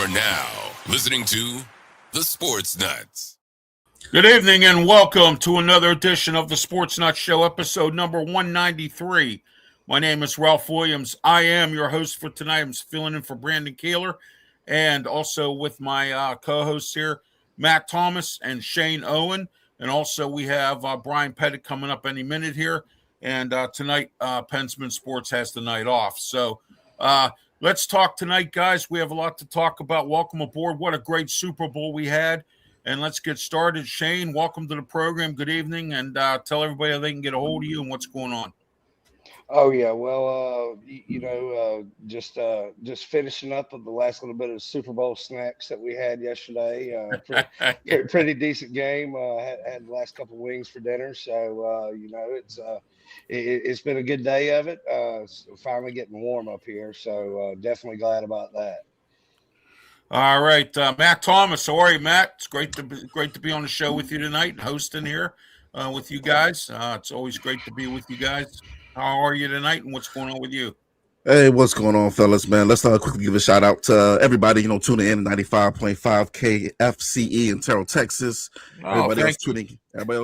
are now listening to the Sportz Nutz. Good evening and welcome to another edition of the Sportz Nutz Show, episode number 193. My name is Ralph Williams. I am your host for tonight. I'm filling in for Brandon Keeler, and also with my co-hosts here, Matt Thomas and Shane Owen. And also we have Brian Pettit coming up any minute here. And tonight, Pensman Sports has the night off. So let's talk tonight, guys. We have a lot to talk about. Welcome aboard. What a great Super Bowl we had. And let's get started. Shane, welcome to the program. Good evening. And tell everybody how they can get a hold of you and what's going on. Oh yeah, well, just finishing up of the last little bit of Super Bowl snacks that we had yesterday. Pretty decent game. Had the last couple of wings for dinner, so it's been a good day of it. Finally getting warm up here, so definitely glad about that. All right, Matt Thomas. How are you, Matt? It's great to be on the show with you tonight and hosting here with you guys. It's always great to be with you guys. How are you tonight, and what's going on with you? Hey, what's going on, fellas, man? Let's quickly give a shout out to everybody, tuning in 95.5 KFCE in Terrell, Texas. Everybody else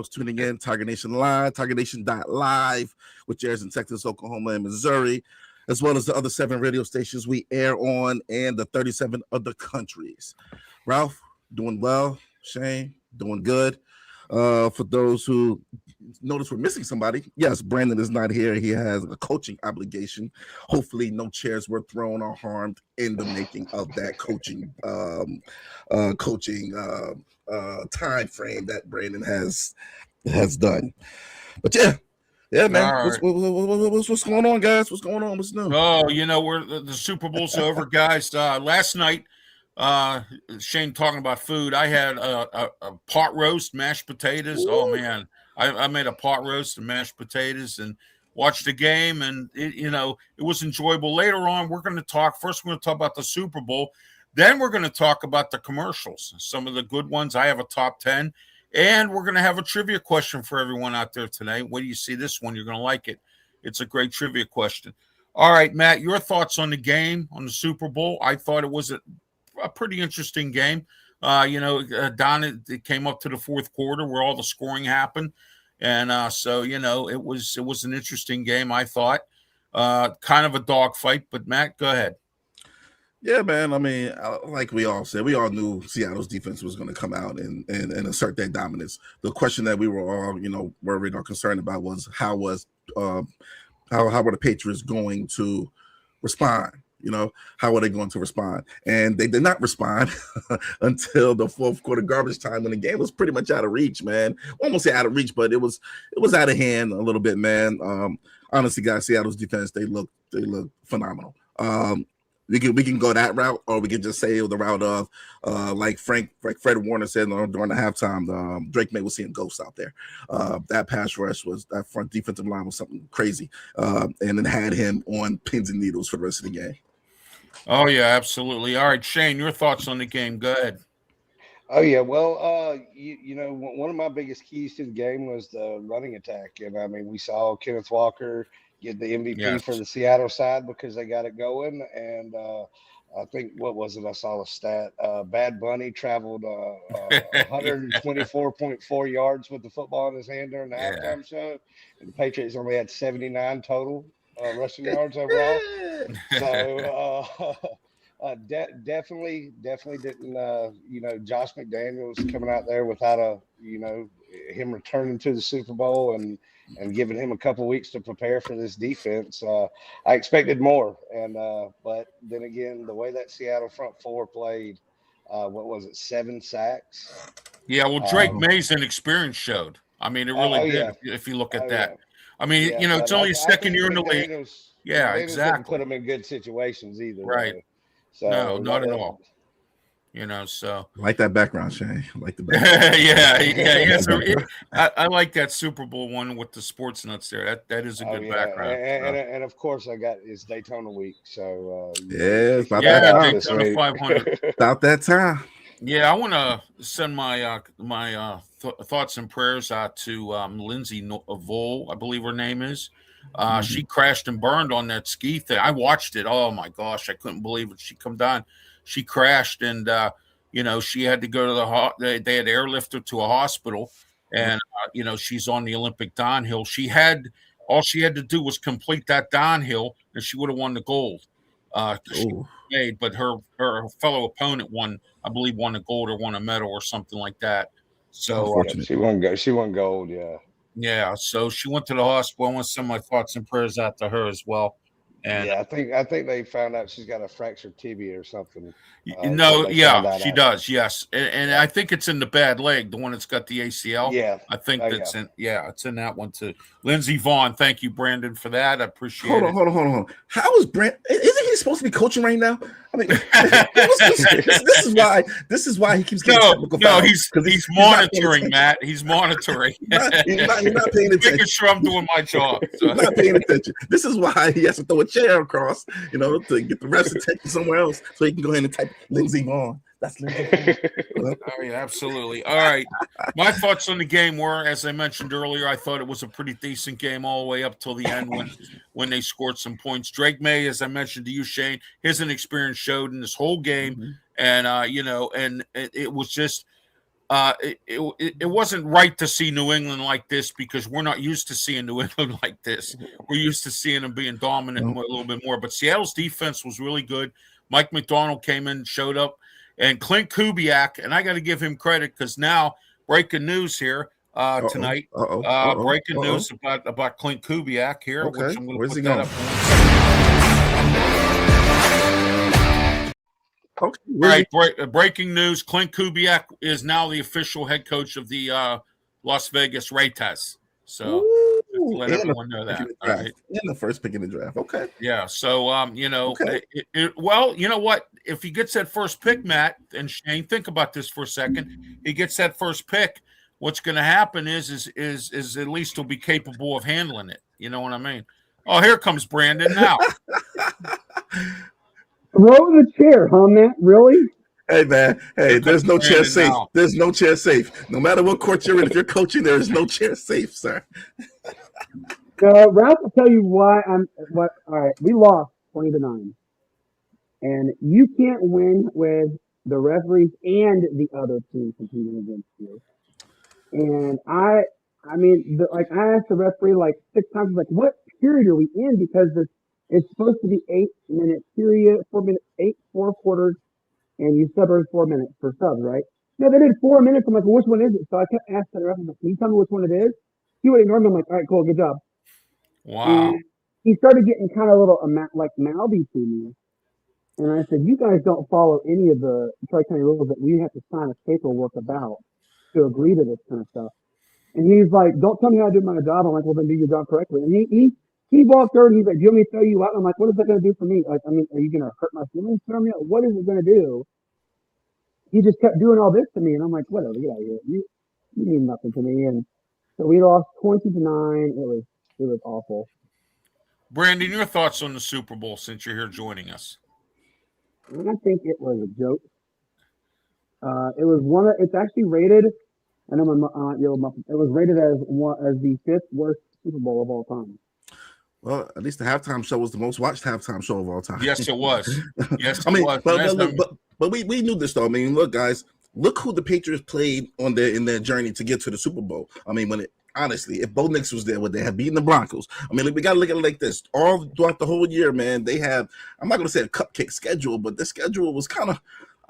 tuning in, Tiger Nation Live, TigerNation.live, which airs in Texas, Oklahoma, and Missouri, as well as the other 7 radio stations we air on and the 37 other countries. Ralph, doing well. Shane, doing good. For those who notice we're missing somebody, yes, Brandon is not here. He has a coaching obligation. Hopefully no chairs were thrown or harmed in the making of that coaching time frame that Brandon has done. But yeah, man. Right. What's going on, guys? What's going on? What's new? Oh, we're the Super Bowl's over, guys. Last night, Shane talking about food. I had a pot roast, mashed potatoes. Ooh. Oh man, I made a pot roast and mashed potatoes and watched the game, and it was enjoyable. Later on, we're going to talk. First, we're going to talk about the Super Bowl. Then we're going to talk about the commercials, some of the good ones. I have a top 10, and we're going to have a trivia question for everyone out there tonight. Wait till you see this one. You're going to like it. It's a great trivia question. All right, Matt, your thoughts on the game, on the Super Bowl? I thought it was a pretty interesting game. It came up to the fourth quarter where all the scoring happened. And it was an interesting game, I thought. Kind of a dogfight, but Matt, go ahead. Yeah, man. I mean, like we all said, we all knew Seattle's defense was going to come out and assert their dominance. The question that we were all, worried or concerned about was how were the Patriots going to respond? How are they going to respond? And they did not respond until the fourth quarter garbage time when the game was pretty much out of reach, man. Almost out of reach, but it was out of hand a little bit, man. Honestly, guys, Seattle's defense, they look phenomenal. We can go that route, or we can just say the route of like Fred Warner said during the halftime. Drake May was seeing ghosts out there. That pass rush that front defensive line was something crazy, and then had him on pins and needles for the rest of the game. Oh yeah, absolutely. All right, Shane, your thoughts on the game? Go ahead. Oh yeah, well, one of my biggest keys to the game was the running attack, and I mean we saw Kenneth Walker get the MVP for the Seattle side because they got it going. And I think, what was it? I saw a stat. Bad Bunny traveled 124.4 yards with the football in his hand during the halftime show. And the Patriots only had 79 total rushing yards overall. So definitely didn't, Josh McDaniels coming out there without him returning to the Super Bowl and giving him a couple weeks to prepare for this defense. I expected more. But then again, the way that Seattle front four played, 7 sacks? Yeah, well, Drake May's inexperience showed. I mean, it really did, if you look at that. Yeah. I mean, it's only his second year in the league. Yeah, exactly. Didn't put him in good situations either. Right. So, no, not at all. So I like that background, Shane. I like the background. yeah. So I like that Super Bowl one with the Sportz Nutz there. That is a good background. And of course, I got it's Daytona week, so it's about that time. Daytona 500. About that time. Yeah, I want to send my thoughts and prayers out to Lindsay Vole, I believe her name is. She crashed and burned on that ski thing. I watched it. Oh my gosh, I couldn't believe it. She come down, she crashed, and she had to go to they had to airlift her to a hospital, and she's on the Olympic downhill. All she had to do was complete that downhill, and she would have won the gold. But her fellow opponent won the gold or won a medal or something like that. So she won gold. Yeah. Yeah. So she went to the hospital. I want to send my thoughts and prayers out to her as well. And I think they found out she's got a fractured tibia or something. She does. Yes, and I think it's in the bad leg, the one that's got the ACL. Yeah, I think it's in that one too. Lindsey Vaughn, thank you, Brandon, for that. I appreciate it. Hold on. How is Brand? Isn't he supposed to be coaching right now? I mean, this is why he keeps getting technical fouls. He's monitoring, Matt. He's monitoring. He's not paying attention. Making sure I'm doing my job. So. He's not paying attention. This is why he has to throw a chair across, to get the ref's attention somewhere else, so he can go ahead and type Lindsey Vaughn. That's Lindsey Vaughn. Oh, yeah, absolutely. All right. My thoughts on the game were, as I mentioned earlier, I thought it was a pretty decent game all the way up till the end when they scored some points. Drake May, as I mentioned to you, Shane, his inexperience showed in this whole game, and and it was just it wasn't right to see New England like this because we're not used to seeing New England like this. We're used to seeing them being dominant a little bit more. But Seattle's defense was really good. Mike McDonald came in, showed up, and Clint Kubiak, and I got to give him credit because now breaking news here tonight. Breaking news about Clint Kubiak here. Okay. Which I'm going to Where's put he that going? Up. Okay. All right, breaking news. Clint Kubiak is now the official head coach of the Las Vegas Raiders. So let everyone know that. All right. In the first pick in the draft. Okay. Yeah. So, well, you know what? If he gets that first pick, Matt and Shane, think about this for a second. He gets that first pick. What's going to happen is at least he'll be capable of handling it. You know what I mean? Oh, here comes Brandon now. Throw the chair, huh, Matt? Really? Hey, man. Hey, there's no chair safe. Now. There's no chair safe. No matter what court you're in, if you're coaching, there is no chair safe, sir. Ralph will tell you why all right, we lost 20-9. And you can't win with the referees and the other team competing against you. And I asked the referee like 6 times, like, what period are we in? Because it's supposed to be 8-minute period, 4 quarters, and you sub every 4 minutes for subs, right? No, they did 4 minutes. I'm like, well, which one is it? So I kept asking the referee, can you tell me which one it is? He would ignore me. I'm like, all right, cool, good job. Wow. And he started getting kind of a little mouthy to me. And I said, you guys don't follow any of the Tri-County rules that we have to sign a paperwork about to agree to this kind of stuff. And he's like, don't tell me how to do my job. I'm like, well, then do your job correctly. And he walked over and he's like, do you want me to throw you out? I'm like, what is that going to do for me? Like, I mean, are you going to hurt my feelings? Throw me out? What is it going to do? He just kept doing all this to me. And I'm like, whatever, get out of here. You mean nothing to me. And so we lost 20-9. It was awful. Brandon, your thoughts on the Super Bowl since you're here joining us? I think it was a joke. It was it's actually rated. I know it was rated as the 5th worst Super Bowl of all time. Well, at least the halftime show was the most watched halftime show of all time. Yes, it was. Yes, I mean, it was. But we knew this though. I mean, look, guys, look who the Patriots played in their journey to get to the Super Bowl. I mean, honestly, if Bo Nix was there, would they have beaten the Broncos? I mean, we got to look at it like this. All throughout the whole year, man, they have, I'm not going to say a cupcake schedule, but the schedule was kind of,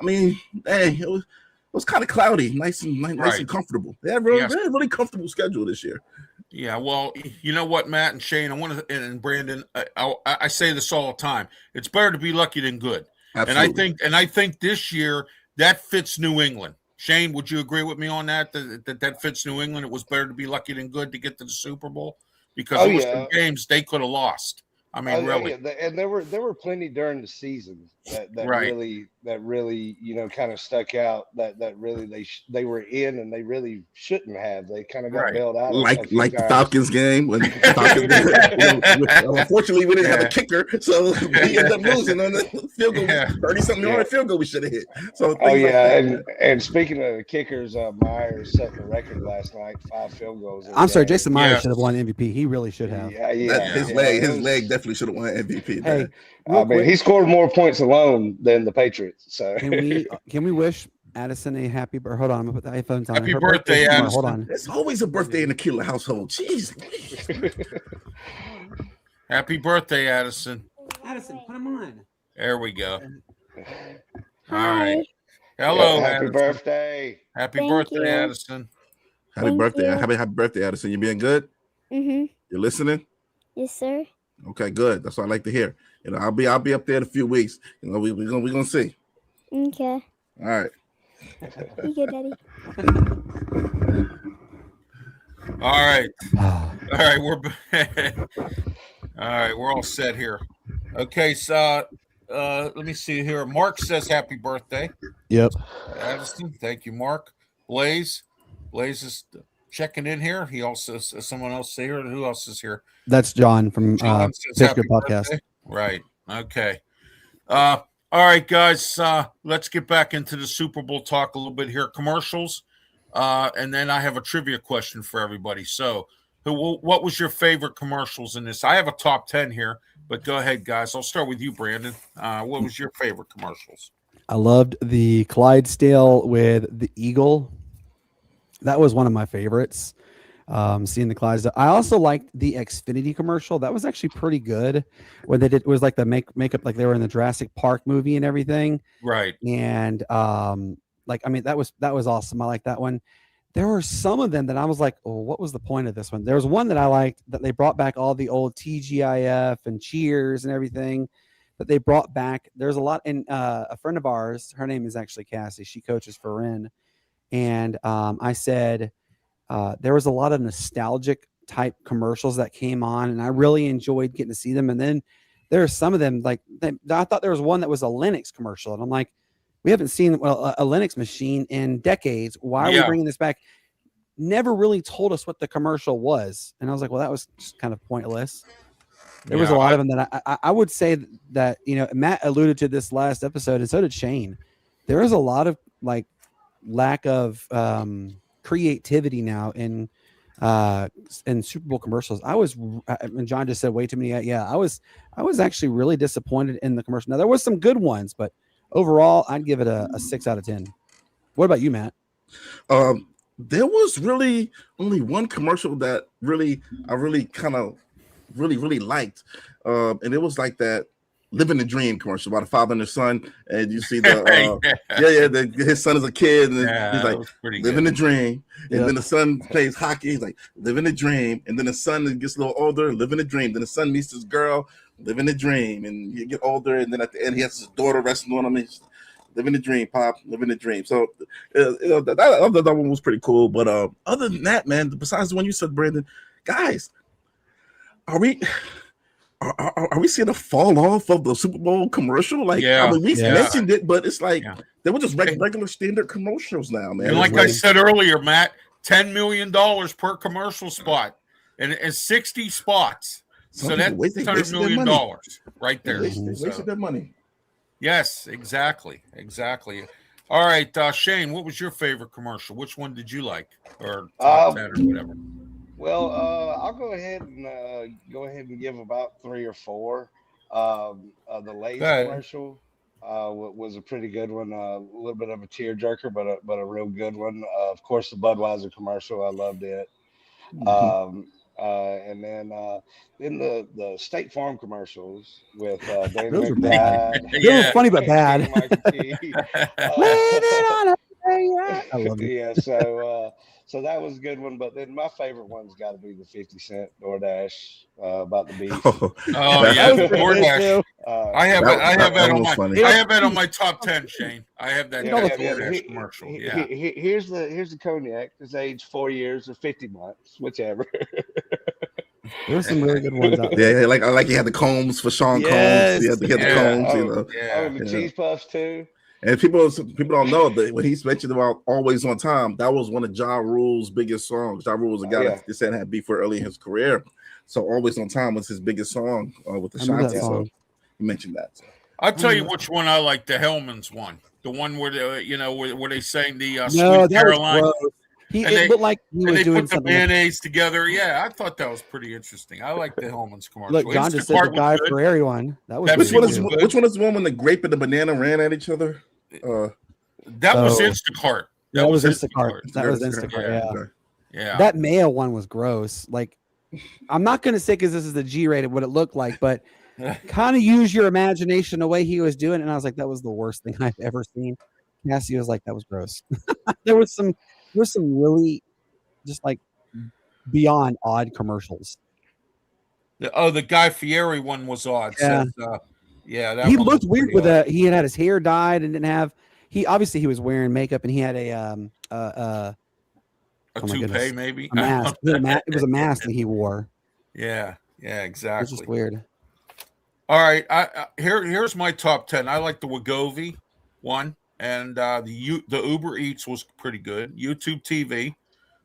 it was kind of cloudy, nice and comfortable. They had really comfortable schedule this year. Yeah, well, you know what, Matt and Shane, and Brandon, I say this all the time. It's better to be lucky than good. Absolutely. And I think this year that fits New England. Shane, would you agree with me on that? That fits New England. It was better to be lucky than good to get to the Super Bowl because there were some games they could have lost. I mean, really. Yeah. And there were plenty during the season that Right. really kind of stuck out that really they were in and they really shouldn't have. They kind of got Right. bailed out a like few the times. Falcons game when the Falcons, unfortunately we didn't have a kicker, so we ended up losing on the field goal. 30-something yard field goal we should have hit. So and speaking of the kickers, Myers set the record last night, 5 field goals. I'm sorry, game. Jason Myers Yes. should have won MVP. He really should have. His leg definitely should have won MVP. Hey, I mean, he scored more points alone than the Patriots. So can we wish Addison a happy birthday? Hold on, I'm gonna put the iPhones on. Happy Her birthday, birthday's tomorrow. Addison. Hold on. It's always a birthday in the Keeler household. Jeez. Happy birthday, Addison. Addison, put him on. There we go. All right. Hello, happy Addison. birthday. Happy Thank birthday, you. Addison. Happy Thank birthday. you. Happy birthday, Addison. You being good? Mhm. You listening? Yes, sir. Okay, good. That's what I like to hear. I'll be up there in a few weeks. We're gonna see. Okay. All right. You good, Daddy? All right. All right, we're all set here. Okay, so let me see here. Mark says happy birthday. Yep. Addison, thank you, Mark. Blaze is checking in here. He also someone else here. Who else is here? That's John from John says Pitch happy Good Podcast. birthday. Right. Okay. All right, guys. Let's get back into the Super Bowl talk a little bit here. Commercials, and then I have a trivia question for everybody. So, what was your favorite commercials in this? I have a top 10 here, but go ahead, guys. I'll start with you, Brandon. What was your favorite commercials? I loved the Clydesdale with the eagle. That was one of my favorites. Seeing the Clydesdale. I also liked the Xfinity commercial. That was actually pretty good. When they did, it was like the makeup, like they were in the Jurassic Park movie and everything. Right. And that was awesome. I like that one. There were some of them that I was like, oh, what was the point of this one? There was one that I liked that they brought back all the old TGIF and Cheers and everything that they brought back. There's a lot. And a friend of ours, her name is actually Cassie. She coaches for Ren. And I said, there was a lot of nostalgic type commercials that came on, and I really enjoyed getting to see them. And then there are some of them, like I thought there was one that was a Linux commercial, and I'm like, we haven't seen a Linux machine in decades. Why are we bringing this back? Never really told us what the commercial was, and I was like, well, that was just kind of pointless. There was a lot of them that I would say that Matt alluded to this last episode, and so did Shane. There is a lot of like lack of creativity now in Super Bowl commercials. And John just said way too many. I was actually really disappointed in the commercial. Now there was some good ones, but overall I'd give it a 6 out of 10. What about you, Matt? There was really only one commercial that I really kind of really liked, and it was like that Living the Dream commercial about a father and a son, and you see his son is a kid, and he's like living the dream, and then the son plays hockey, he's like living the dream, and then the son gets a little older, living the dream, then the son meets his girl, living the dream, and you get older, and then at the end he has his daughter resting on him, and he's living the dream, Pop, living the dream. So that one was pretty cool. But other than that, man, besides the one you said, Brandon, guys, are we seeing a fall off of the Super Bowl commercial? Like, I mean, we mentioned it, but it's like they were just regular standard commercials now, man. And like I said earlier, Matt, $10 million per commercial spot, and 60 spots. So that's $100 million right there. They wasted their money. Yes, exactly. All right, Shane, what was your favorite commercial? Which one did you like, or top 10 or whatever? Well, I'll go ahead and give about 3 or 4. The Lay's commercial was a pretty good one. A little bit of a tearjerker, but a real good one. Of course, the Budweiser commercial, I loved it. And then the State Farm commercials with Danny Those were McBride. bad. They were funny but bad. I love it. Yeah, so that was a good one. But then my favorite one's got to be the 50 Cent DoorDash about the beef. DoorDash. I have that on my top 10, Shane. I have that DoorDash commercial. Yeah. Here's the cognac. It's aged 4 years or 50 months, whichever. There were some really good ones out there. Yeah, like he had the combs for Sean Yes. Combs. He had the Yeah. combs, you Oh, know. Yeah. the cheese puffs too. And people don't know that when he's mentioned about Always on Time, that was one of Ja Rule's biggest songs. Ja Rule was a guy that they said had beef for early in his career. So Always on Time was his biggest song with the I remember Shanti. that So song. you mentioned that. So. I'll tell you which one I like, the Hellman's one. The one where where they sang the No, Sweet that Caroline. was gross. And It looked like he And was they doing put the something. mayonnaise together. Yeah, I thought that was pretty interesting. I like the Hellman's commercial. Look, John just said the Instacart was Guy good. Fieri one. That was Pepsi really Which was good. good. which one is the one when the grape and the banana ran at each other? That was Oh. Instacart. That was Instacart. That was Instacart. Yeah. Okay. Yeah. That mayo one was gross. Like, I'm not going to say because this is the G-rated what it looked like, but kind of use your imagination the way he was doing it. And I was like, that was the worst thing I've ever seen. Cassie was like, that was gross. there was some really just like beyond odd commercials. The Guy Fieri one was odd. Yeah. That He one looked was weird pretty with odd. he had his hair dyed and didn't have, he was wearing makeup and he had a A oh my toupee, goodness. maybe. mask. It was a mask that he wore. Yeah, It was exactly. just weird. All right, here's my top 10. I like the Wegovy one, and the Uber Eats was pretty good. YouTube TV,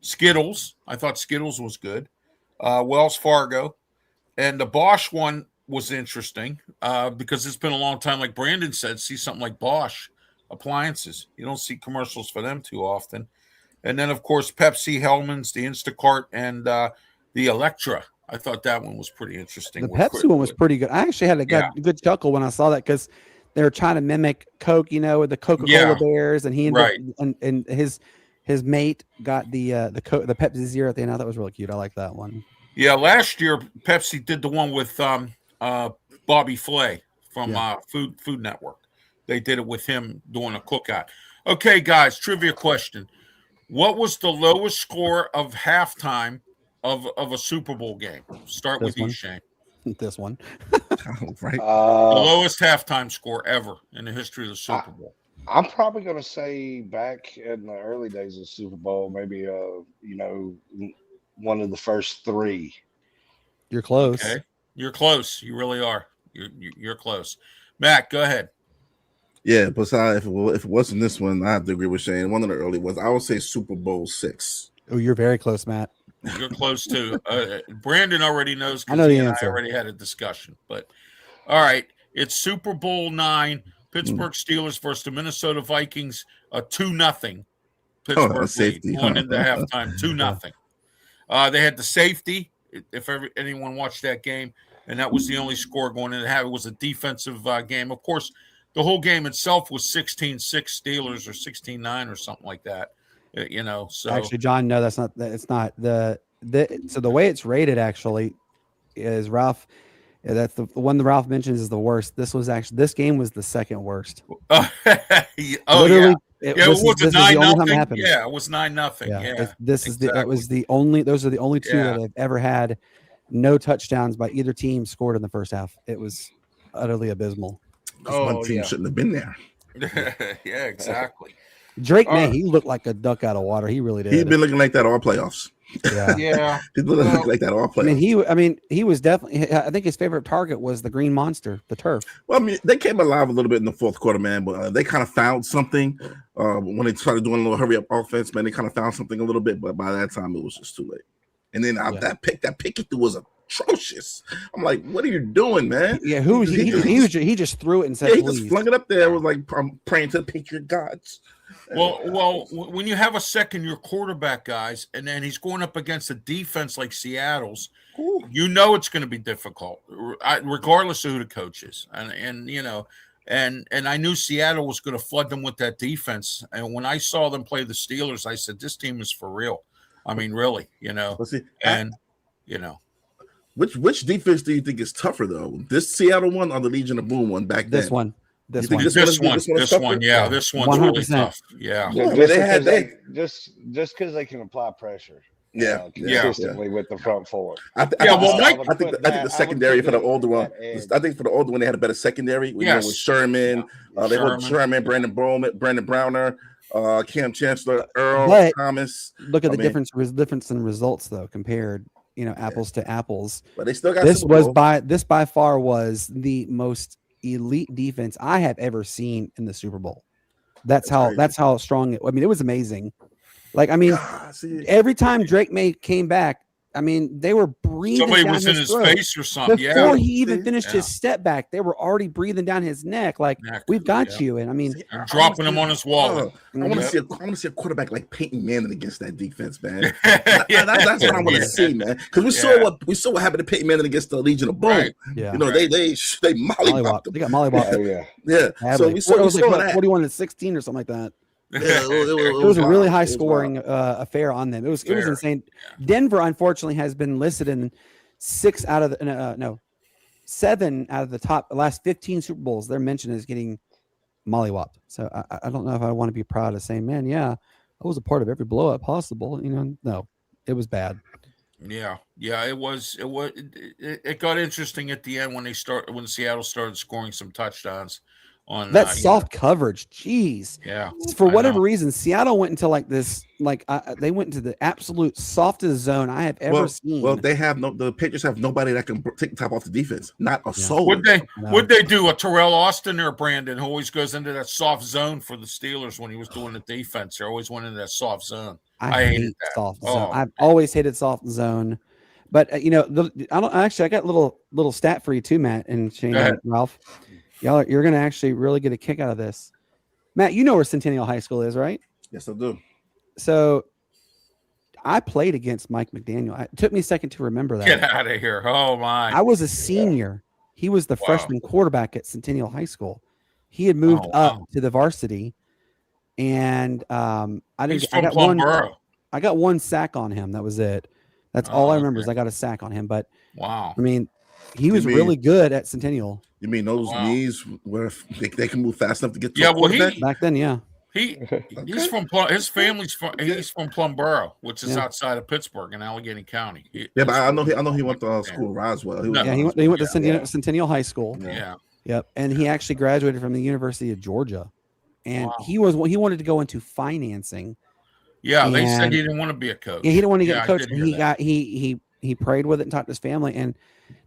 Skittles. I thought Skittles was good. Wells Fargo, and the Bosch one was interesting because it's been a long time. Like Brandon said, see something like Bosch appliances. You don't see commercials for them too often. And then, of course, Pepsi, Hellman's, the Instacart, and the Electra. I thought that one was pretty interesting. The Pepsi one was pretty good. I actually had a good chuckle when I saw that because they were trying to mimic Coke, with the Coca-Cola Bears, and he and his mate got the Pepsi Zero at the end. I thought that was really cute. I like that one. Yeah, last year Pepsi did the one with Bobby Flay from Food Network. They did it with him doing a cookout. Okay, guys, trivia question. What was the lowest score of halftime of a Super Bowl game? Start with you, Shane. This one. Right. The lowest halftime score ever in the history of the Super Bowl. I'm probably going to say back in the early days of the Super Bowl, maybe one of the first three. You're close. Okay, you're close. You really are. You're close. Matt, go ahead. Yeah, besides, if it wasn't this one, I have to agree with Shane. One of the early ones, I would say Super Bowl 6. Oh, you're very close, Matt. You're close too. Brandon already knows I know because the he and I answer. already had a discussion. But all right, it's Super Bowl 9. Pittsburgh Steelers versus the Minnesota Vikings. 2-0. Pittsburgh safety. going into halftime. 2-0. They had the safety. If anyone watched that game, and that was the only score going into half. It was a defensive game. Of course, the whole game itself was 16-6 Steelers or 16-9 or something like that. So Actually, John, no, that's not. It's not so the way it's rated actually is Ralph. That's the one that Ralph mentions is the worst. This game was the second worst. Literally, It was this it 9-0? Happened. Yeah, it was 9-0. Yeah, Those are the only two that have ever had no touchdowns by either team scored in the first half. It was utterly abysmal. One team shouldn't have been there. Yeah, exactly. Drake May, he looked like a duck out of water. He really did. He's been looking like that all playoffs. Yeah. Yeah. He's been looking like that all playoffs. He was definitely. I think his favorite target was the green monster, the turf. Well, they came alive a little bit in the fourth quarter, man. But they kind of found something when they started doing a little hurry up offense. Man, they kind of found something a little bit, but by that time it was just too late. And then that pick he threw was atrocious. I'm like, what are you doing, man? Yeah, he just threw it and said, he just flung it up there. It was like, I'm praying to the Patriot gods. Well, when you have a second-year quarterback, guys, and then he's going up against a defense like Seattle's, it's going to be difficult, regardless of who the coach is. And I knew Seattle was going to flood them with that defense. And when I saw them play the Steelers, I said, this team is for real. I mean, really, Which defense do you think is tougher, though? This Seattle one or the Legion of Boom one back then? This one. This one, yeah. This one's 100%. Really tough. Yeah. Just because they can apply pressure. Consistently with the front four. I think the secondary for the older one. I think for the older one they had a better secondary. With Sherman, they had Sherman, Brandon Browner, Cam Chancellor, Earl Thomas. Look at the difference in results though compared. apples to apples. But they still got This Super was Bowl. by far was the most elite defense I have ever seen in the Super Bowl. That's how strong it. I mean, it was amazing. Like, I mean, every time Drake May came back, I mean, they were breathing. Somebody down was in his throat. face or something. Before Yeah. he even finished his step back, they were already breathing down his neck. Like, we've got you. And I mean, Dropping him on his wallet. I want to see a quarterback like Peyton Manning against that defense, man. That's what I want to see, man. Because we saw what happened to Peyton Manning against the Legion of Boom. Right. Yeah. You know, they mollywopped them. They got mollywopped. Oh, yeah. Yeah. So we saw that. 41-16 or something like that. Yeah, It was a really high It was scoring affair on them. It was insane. Denver, unfortunately, has been listed in 7 out of the last 15 Super Bowls. They're mentioned as getting mollywopped. So I don't know if I want to be proud of saying, man, yeah, I was a part of every blowout possible. No, it was bad. Yeah, it was. It got interesting at the end when Seattle started scoring some touchdowns on that soft coverage. Jeez. Yeah. For whatever reason, Seattle went into like this. They went into the absolute softest zone I have ever seen. Well, the Patriots have nobody that can take the top off the defense. Not a soul. Would they do a Terrell Austin or Brandon who always goes into that soft zone for the Steelers when he was doing the defense? They always went into that soft zone. I hate soft zone. I've always hated soft zone. But I got a little stat for you too, Matt and Shane and Ralph. You're gonna actually really get a kick out of this. Matt, you know where Centennial High School is, right? Yes, I do. So I played against Mike McDaniel. It took me a second to remember that. Get out of here. Oh my. I was a senior. He was the freshman quarterback at Centennial High School. He had moved up to the varsity, and I got one sack on him. That was it. That's all I remember is I got a sack on him. But wow. I mean, he was really good at Centennial. You mean those knees where they can move fast enough to get to a quarterback? Back then, yeah. He's from his family's he's from Plumboro, which is outside of Pittsburgh in Allegheny County. But I know he went to school at Roswell. He went to Centennial High School. Yeah. Yep. And he actually graduated from the University of Georgia. And he wanted to go into financing. Yeah, they said he didn't want to be a coach. Yeah, he didn't want to get a coach. He prayed with it and talked to his family. And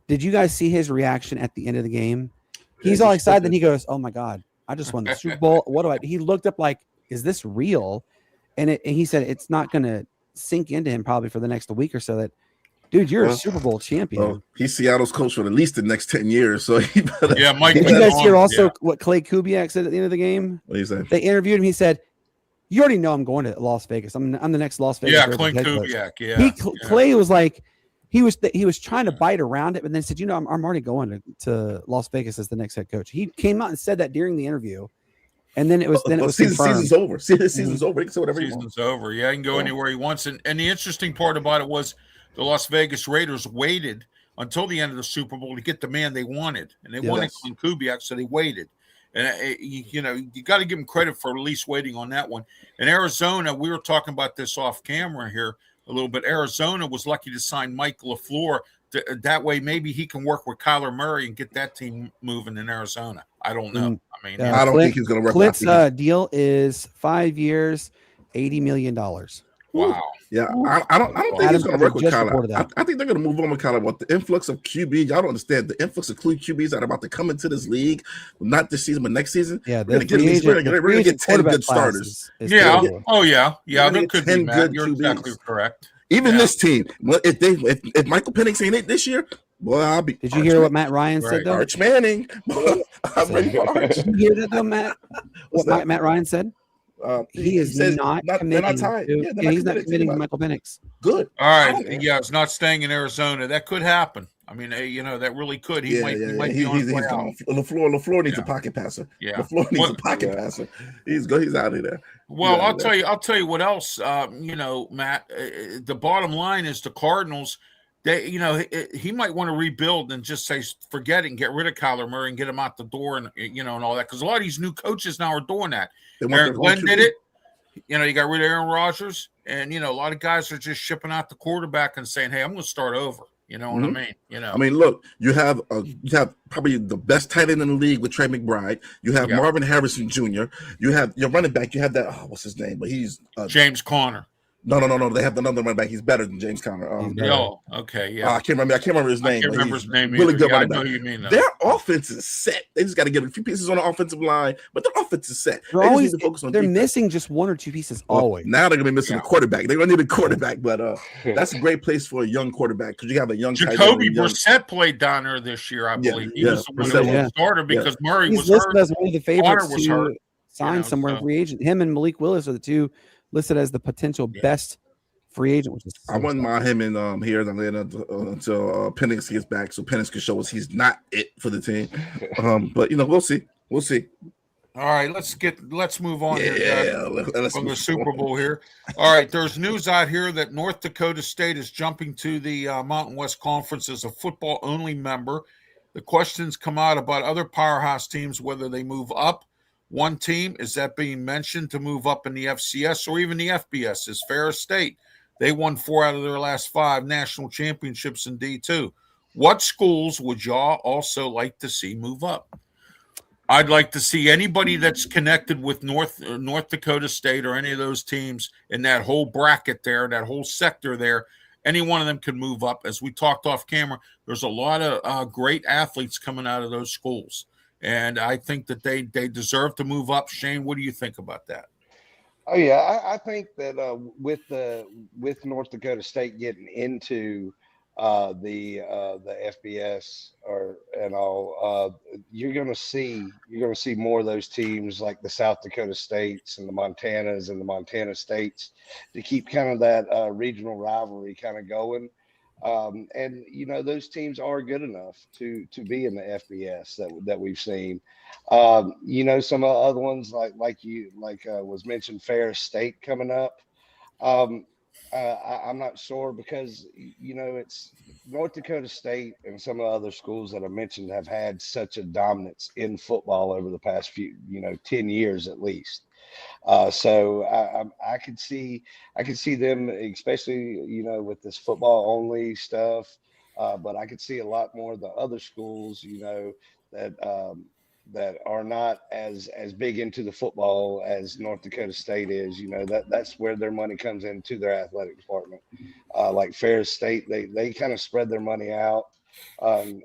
did you guys see his reaction at the end of the game? He's all excited. Then he goes, "Oh my God, I just won the Super Bowl. What do I?" He looked up like, "Is this real?" And he said it's not going to sink into him probably for the next week or so. That, dude, you're a Super Bowl champion. Well, he's Seattle's coach for at least the next 10 years. So he better, Mike. Did you guys hear also what Clay Kubiak said at the end of the game? What did he say? They interviewed him. He said, "You already know I'm going to Las Vegas. I'm the next Las Vegas." Yeah, Clay Kubiak. Yeah. Clay was like, he was trying to bite around it, but then said, I'm already going to Las Vegas as the next head coach. He came out and said that during the interview, and then it was season's over. Season's over. He can say whatever season's over. Yeah, he can go anywhere he wants. And the interesting part about it was the Las Vegas Raiders waited until the end of the Super Bowl to get the man they wanted, and they wanted Clay Kubiak, so they waited. And you got to give them credit for at least waiting on that one. In Arizona, we were talking about this off camera here a little bit. Arizona was lucky to sign Mike LaFleur. That way, maybe he can work with Kyler Murray and get that team moving in Arizona. I don't know. I mean, I don't think he's going to work. Clint's deal is 5 years, $80 million. Wow. Yeah, I don't think he's going to work with Kyler. I think they're going to move on with Kyler. But the influx of QBs, y'all don't understand. The influx of QBs that are about to come into this league, not this season, but next season. Yeah, we're going to get 10 good starters. Yeah. Oh, yeah. Yeah, there could be, Matt. You're exactly correct. Even this team, if Michael Penix ain't it this year, boy, I'll be. Did you hear what Matt Ryan said though? Arch Manning. I'm ready for Arch. Did you hear that though, Matt? What Matt Ryan said? He says not committing. He's not committing to Michael Penix. Good. All right. Yeah, it's not staying in Arizona. That could happen. I mean, that really could. He might be on his way out. LaFleur needs a pocket passer. Yeah. LaFleur needs a pocket passer. He's out of there. Well, I'll tell you what else. Matt. The bottom line is the Cardinals. He might want to rebuild and just say forget it and get rid of Kyler Murray and get him out the door and and all that, because a lot of these new coaches now are doing that. Aaron Glenn did it. You got rid of Aaron Rodgers, and a lot of guys are just shipping out the quarterback and saying, "Hey, I'm going to start over." You know what I mean? I mean, look, you have probably the best tight end in the league with Trey McBride. You have Marvin Harrison Jr. You have your running back. You have that. What's his name? But he's James Conner. No. They have another running back. He's better than James Conner. He's better. Oh, okay, yeah. I can't remember his name. I can't but remember he's his name really either. good Yeah, I running know back. who you mean. Their offense is set. They just got to get a few pieces on the offensive line, but their offense is set. They're They just always need to focus on they're defense. missing just one or two pieces Well, always. now they're going to be missing Yeah. a quarterback. They're going to need a quarterback, but that's a great place for a young quarterback because you have a young tight end Jacoby and young- Brissett played down there this year, I believe. He yeah, was the one Brissett, who yeah. started because Murray He's was listed hurt. as one of the favorites was to hurt, sign somewhere in so- free agent. Him and Malik Willis are the two listed as the potential Yeah. best free agent, which is I wouldn't mind him in here in Atlanta until Penix gets back, so Penix can show us he's not it for the team. But we'll see. We'll see. All right, let's move on here, guys. Yeah, let's From the move Super on. Bowl here. All right, there's news out here that North Dakota State is jumping to the Mountain West Conference as a football-only member. The questions come out about other powerhouse teams, whether they move up. One team, is that being mentioned to move up in the FCS or even the FBS, is Ferris State. They won 4 out of their last 5 national championships in D2. What schools would y'all also like to see move up? I'd like to see anybody that's connected with North Dakota State or any of those teams in that whole bracket there, that whole sector there. Any one of them could move up. As we talked off camera, there's a lot of great athletes coming out of those schools. And I think that they deserve to move up. Shane, what do you think about that? Oh yeah, I think that with North Dakota State getting into the FBS and all, you're gonna see more of those teams like the South Dakota States and the Montanas and the Montana States to keep kind of that regional rivalry kind of going. And those teams are good enough to be in the FBS that we've seen. Some of the other ones like was mentioned, Ferris State coming up. I'm not sure because it's North Dakota State and some of the other schools that I mentioned have had such a dominance in football over the past 10 years at least. So I could see them, especially with this football only stuff. But I could see a lot more of the other schools, that are not as big into the football as North Dakota State is. That's where their money comes into their athletic department. Like Ferris State, they kind of spread their money out, and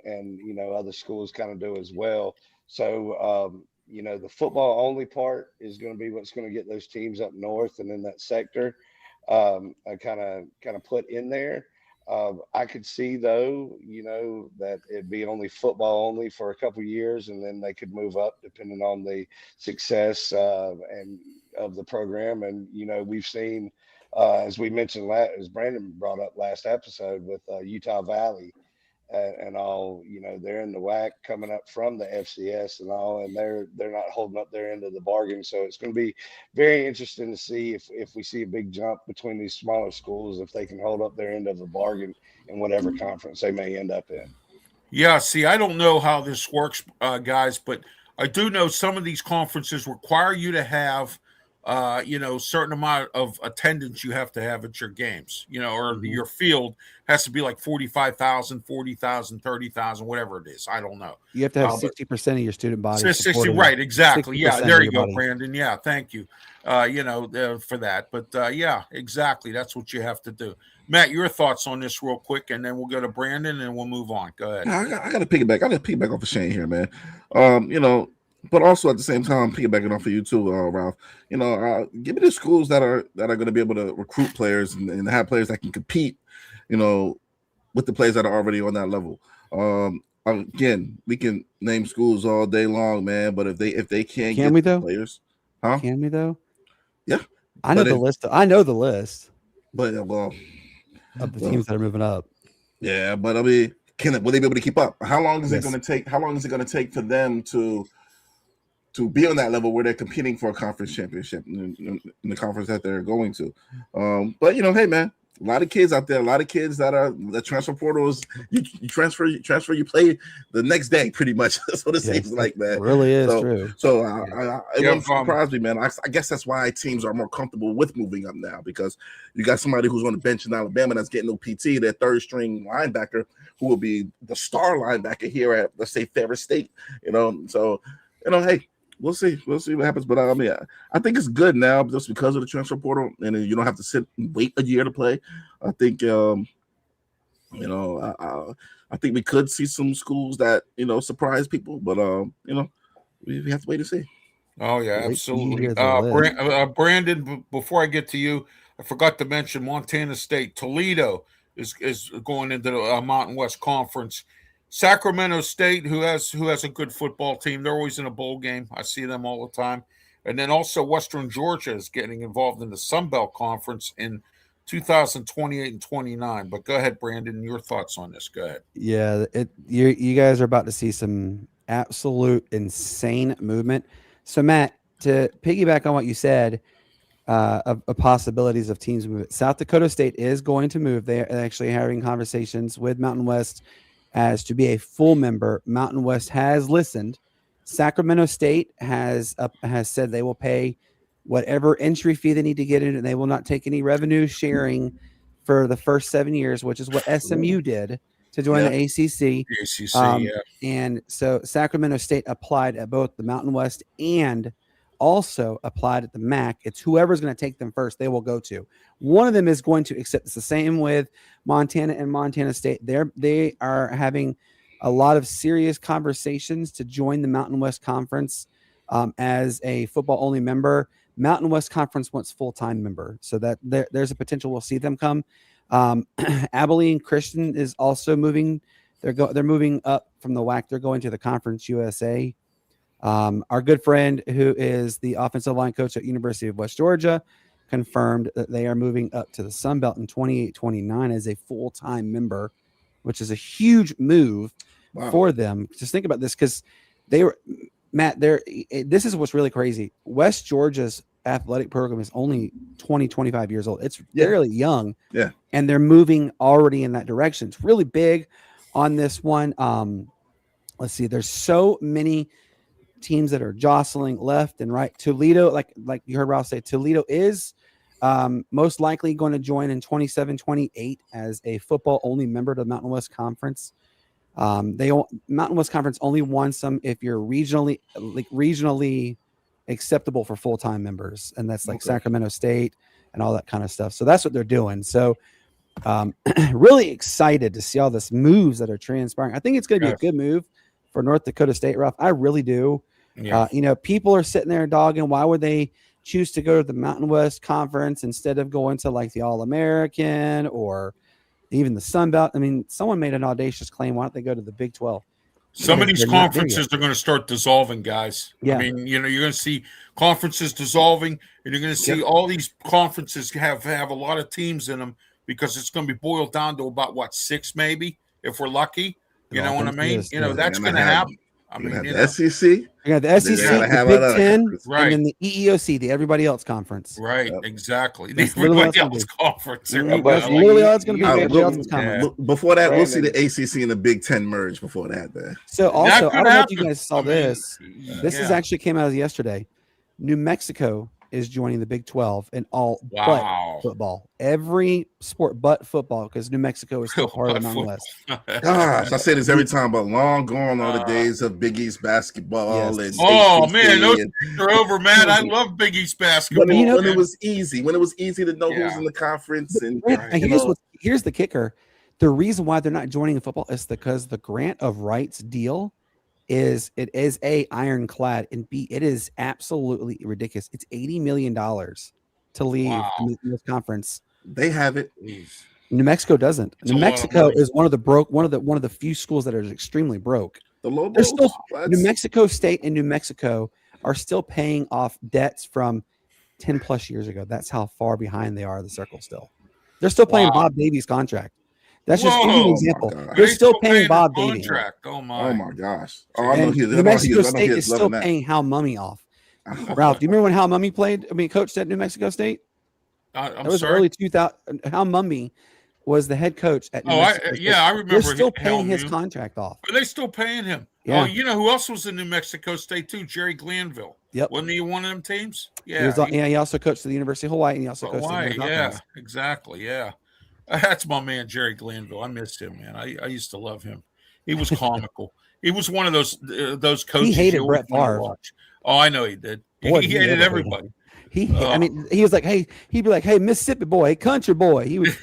other schools kind of do as well. So the football only part is going to be what's going to get those teams up north and in that sector kind of put in there. I could see though, that it'd be only football only for a couple of years, and then they could move up depending on the success and of the program. And we've seen, as we mentioned, as Brandon brought up last episode with Utah Valley. And all, they're in the WAC coming up from the FCS and all, and they're not holding up their end of the bargain. So it's going to be very interesting to see if we see a big jump between these smaller schools, if they can hold up their end of the bargain in whatever conference they may end up in. Yeah, see, I don't know how this works, guys, but I do know some of these conferences require you to have certain amount of attendance you have to have at your games, or your field has to be like 45,000, 40,000, 30,000, whatever it is. I don't know. You have to have 60% of your student body. 60, right, exactly. Yeah, there you go, body. Brandon. Yeah, thank you, for that. But, yeah, exactly. That's what you have to do. Matt, your thoughts on this real quick, and then we'll go to Brandon, and we'll move on. Go ahead. I got to piggyback. I got to piggyback off of Shane here, man. But also at the same time, piggybacking off of you too, Ralph. Give me the schools that are going to be able to recruit players and have players that can compete, with the players that are already on that level. Again, we can name schools all day long, man. But if they can't Can get we though? players, huh? Can we though? Yeah, I know the list. I know the list But of the teams that are moving up. yeah. But I mean, will they be able to keep up? How long is it Yes. going to take? How long is it going to take for them to be on that level where they're competing for a conference championship in the conference that they're going to? But hey, man, a lot of kids out there, a lot of kids that are the transfer portals. You transfer, you play the next day, pretty much. That's what it seems like, man. It really is So- true. So it Yeah, won't surprise me, man. I guess that's why teams are more comfortable with moving up now, because you got somebody who's on the bench in Alabama that's getting no PT, their third string linebacker, who will be the star linebacker here at, let's say, Ferris State. So hey. we'll see. We'll see what happens. But I mean, I think it's good now just because of the transfer portal, and then you don't have to sit and wait a year to play. I think, I think we could see some schools that surprise people, but we have to wait and see. Oh yeah, Wait till you absolutely. hear the list. Brandon, before I get to you, I forgot to mention Montana State. Toledo is going into the Mountain West Conference. Sacramento State, who has a good football team, they're always in a bowl game. I see them all the time. And then also Western Georgia is getting involved in the Sun Belt Conference in 2028 and 29. But go ahead, Brandon, your thoughts on this. Go ahead. Yeah, you guys are about to see some absolute insane movement. So, Matt, to piggyback on what you said of possibilities of teams moving, South Dakota State is going to move. They're actually having conversations with Mountain West as to be a full member. Mountain West has listened. Sacramento State has said they will pay whatever entry fee they need to get in, and they will not take any revenue sharing for the first 7 years, which is what SMU did to join the ACC. The ACC, And so Sacramento State applied at both the Mountain West and also applied at the MAC. It's whoever's going to take them first, they will go to. One of them is going to accept. It's the same with Montana and Montana State. They are having a lot of serious conversations to join the Mountain West Conference as a football-only member. Mountain West Conference wants full-time member, so that there's a potential we'll see them come. Abilene Christian is also moving. They're moving up from the WAC. They're going to the Conference USA. Our good friend, who is the offensive line coach at University of West Georgia, confirmed that they are moving up to the Sun Belt in 28-29 as a full-time member, which is a huge move for them. Just think about this, because they were, Matt, this is what's really crazy. West Georgia's athletic program is only 25 years old. It's fairly young. Yeah. And they're moving already in that direction. It's really big on this one. Let's see. There's so many teams that are jostling left and right. Toledo, like you heard Ralph say, Toledo is most likely going to join in 27-28 as a football-only member to the Mountain West Conference. Mountain West Conference only wants them if you're regionally acceptable for full-time members, and that's like Sacramento State and all that kind of stuff. So that's what they're doing. So really excited to see all this moves that are transpiring. I think it's going to be a good move for North Dakota State, Ralph. I really do. Yeah. People are sitting there dogging, why would they choose to go to the Mountain West Conference instead of going to like the All-American or even the Sun Belt? I mean, someone made an audacious claim. Why don't they go to the Big 12? Some of these conferences are going to start dissolving, guys. Yeah. I mean, you're going to see conferences dissolving, and you're going to see all these conferences have a lot of teams in them, because it's going to be boiled down to about 6 maybe, if we're lucky. You know what I mean? That's going to happen. I mean, the SEC. You got the SEC, the Big 10, and then the EEOC, the everybody else conference. Right, exactly. The That's everybody else conference. That's literally all it's going to be. Everybody else's conference. Before that, we'll see the ACC and the Big 10 merge before that. So also, I don't know if you guys saw this. This is actually came out yesterday. New Mexico is joining the Big 12 in all but football. Every sport but football, because New Mexico is still part of the Mountain West. Gosh, I say this every time, but long gone are the days of Big East basketball. Yes. And man, those are over, man. I love Big East basketball. When it was easy to know who's in the conference. And here's the kicker. The reason why they're not joining in football is because the grant of rights deal is A, ironclad, and B, it is absolutely ridiculous. It's $80 million to leave this conference. They have it. New Mexico doesn't. New Mexico is one of the few schools that are extremely broke. New Mexico State and New Mexico are still paying off debts from 10 plus years ago. That's how far behind they are the circle still. They're still paying Bob Davies' contract. That's just an example. They're still paying Bob Davies. Oh my gosh. New Mexico State is still paying Hal Mummy off. Ralph, do you remember when Hal Mummy coached at New Mexico State? That was early 2000. Hal Mummy was the head coach at New Mexico State. I remember. They're still paying his contract off. Are they still paying him? Yeah. Oh, you know who else was in New Mexico State too? Jerry Glanville. Yep. Wasn't he one of them teams? Yeah. He also coached at the University of Hawaii, and he also coached at the yeah, exactly. Yeah. That's my man, Jerry Glanville. I missed him, man. I used to love him. He was comical. He was one of those coaches. He hated Brett Favre. Oh, I know he did. Boy, he did he hated ever hate everybody. I mean, he was like, hey, he'd be like, hey, Mississippi boy, hey, country boy. He would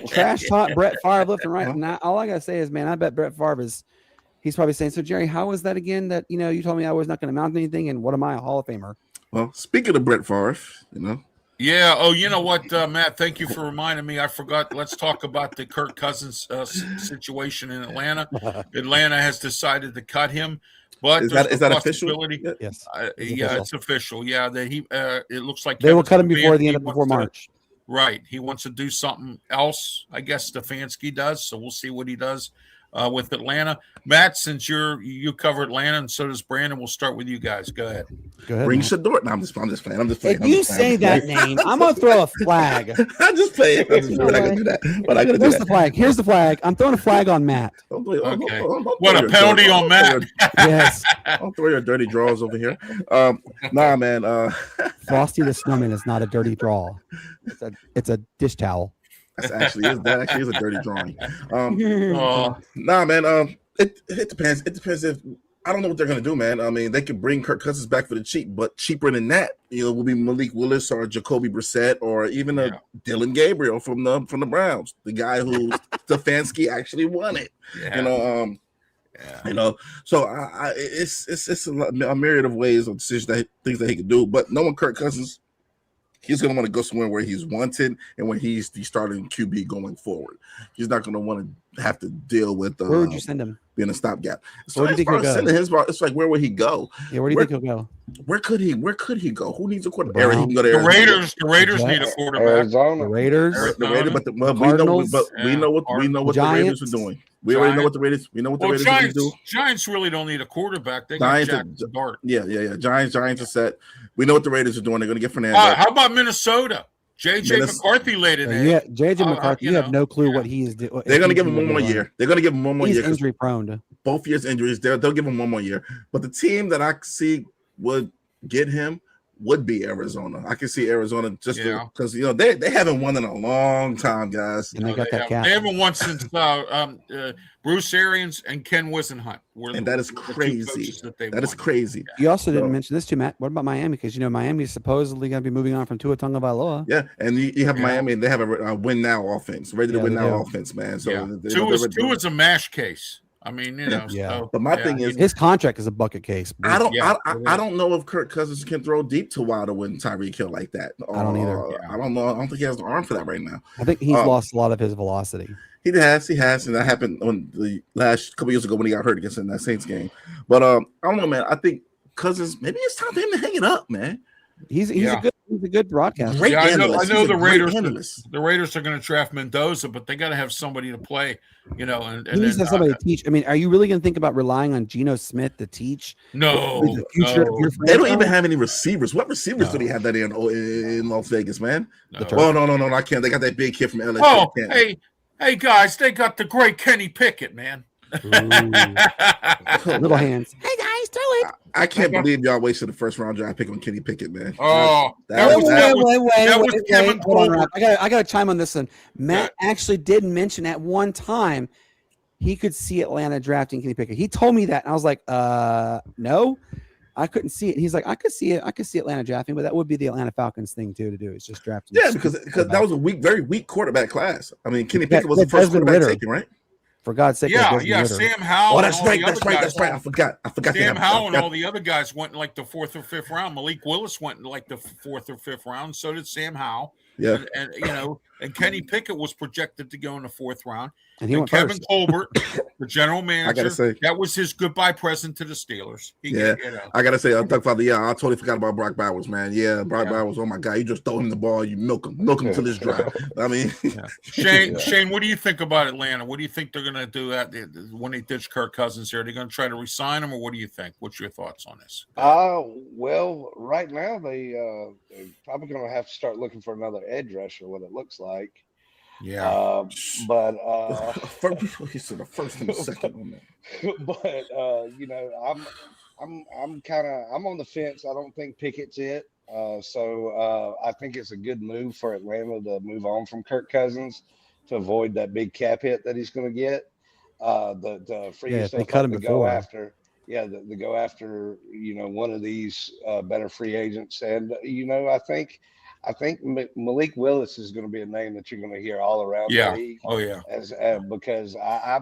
trash talk Brett Favre left and right. And all I gotta say is, man, I bet Brett Favre he's probably saying, so Jerry, how was that again? That you told me I was not going to mount anything, and what am I, a Hall of Famer? Well, speaking of Brett Favre, Yeah. Oh, you know what, Matt? Thank you for reminding me. I forgot. Let's talk about the Kirk Cousins situation in Atlanta. Atlanta has decided to cut him, but is that official? Yes. Yeah, it's official. Yeah, that he. It looks like They will Kevin cut him before the end Stefanski before March. Right. He wants to do something else. I guess Stefanski does. So we'll see what he does with Atlanta. Matt, since you cover Atlanta and so does Brandon, we'll start with you guys. Go ahead. Bring Shador. No, I'm just playing. If you say that name, I'm gonna throw a flag. I'm just playing. We're not gonna do that. We're not gonna do Here's that. the flag. Here's the flag. I'm throwing a flag on Matt. Okay. What a penalty on Matt. Yes. Don't throw your dirty draws over here. Nah, man. Frosty the Snowman is not a dirty draw. It's a dish towel. That actually is a dirty drawing. Nah, man. It depends. It depends if I don't know what they're gonna do, man. I mean, they could bring Kirk Cousins back for the cheap, but cheaper than that, will be Malik Willis or Jacoby Brissett or even a Dylan Gabriel from the Browns, the guy who Stefanski actually wanted. Yeah. So it's a myriad of ways of decisions things that he could do, but knowing Kirk Cousins, he's going to want to go somewhere where he's wanted and when he's the starting QB going forward. He's not going to want to have to deal with where would you send him? Being a stopgap. So where do you think he'll go? It's like, where would he go? Yeah, where do you think he'll go? Where could he go? Who needs a quarterback? Brown. He can go to The Arizona. Raiders need a quarterback. Arizona. The Raiders. The Raiders, but we know what the Raiders are doing. We already know what the Raiders. We know what the Raiders are going to do. Giants really don't need a quarterback. They got Jack Dart. Yeah. Giants are set. We know what the Raiders are doing. They're going to get Fernandez. How about Minnesota? J.J. McCarthy laid it in. Yeah, J.J. McCarthy. You have no clue what he is doing. They're going to give him one more year. He's injury prone. Both years injuries. They'll give him one more year. But the team that I see would get him would be Arizona. I can see Arizona just because they haven't won in a long time, guys. And they got that cap. They haven't won since Bruce Arians and Ken Wisenhunt. And that is crazy. That is crazy. You also didn't mention this too, Matt. What about Miami? Because Miami is supposedly going to be moving on from Tua Tagovailoa. Yeah, and you have Miami, and they have a win now offense, ready to win now offense, man. So Tua is a mash case. I mean, So, but my thing is, his contract is a bucket case. I don't know if Kirk Cousins can throw deep to Wilder with Tyreek Hill like that. I don't either. I don't know. I don't think he has the arm for that right now. I think he's lost a lot of his velocity. He has, and that happened on the last couple years ago when he got hurt against in that Saints game. But I don't know, man. I think Cousins, maybe it's time for him to hang it up, man. He's a good broadcaster. Great analyst. I know the Raiders. Analyst. The Raiders are going to draft Mendoza, but they got to have somebody to play. And he needs to have somebody to teach. I mean, are you really going to think about relying on Geno Smith to teach? No, the future of your they don't even have any receivers. What receivers do they have that in Las Vegas, man? No. Oh no, I can't. They got that big kid from LA. Oh, hey guys, they got the great Kenny Pickett, man. Little hands. Hey guys, throw it. I can't believe y'all wasted the first round draft pick on Kenny Pickett, man. Oh, Wait, Kevin Colbert. I got to chime on this one. Matt actually did mention at one time he could see Atlanta drafting Kenny Pickett. He told me that, and I was like, no, I couldn't see it. He's like, I could see it. I could see Atlanta drafting, but that would be the Atlanta Falcons thing too to do. It's just drafting. Yeah, because that was a very weak quarterback class. I mean, Kenny Pickett was the first quarterback taken, right? For God's sake, Sam Howell. Oh, that's right. I forgot. Sam Howell and all the other guys went in like the 4th or 5th round. Malik Willis went in like the 4th or 5th round. So did Sam Howell. Yeah, and Kenny Pickett was projected to go in the 4th round. And he went Kevin first. Colbert, the general manager, I gotta say, that was his goodbye present to the Steelers. I gotta say, I totally forgot about Brock Bowers, man. Yeah, Brock Bowers. Oh my God, you just throw him the ball, you milk him till this dry. I mean, Shane, what do you think about Atlanta? What do you think they're gonna do when they ditch Kirk Cousins here? Are they gonna try to re-sign him, or what do you think? What's your thoughts on this? Well, right now they're probably gonna have to start looking for another edge rusher. What it looks like. Yeah, but the first and the second one. But I'm on the fence. I don't think Pickett's it. So I think it's a good move for Atlanta to move on from Kirk Cousins to avoid that big cap hit that he's going to get. The free yourself cut him to before. go after. to go after, one of these better free agents. And, I think Malik Willis is going to be a name that you're going to hear all around the Yeah. league. Oh yeah. Because I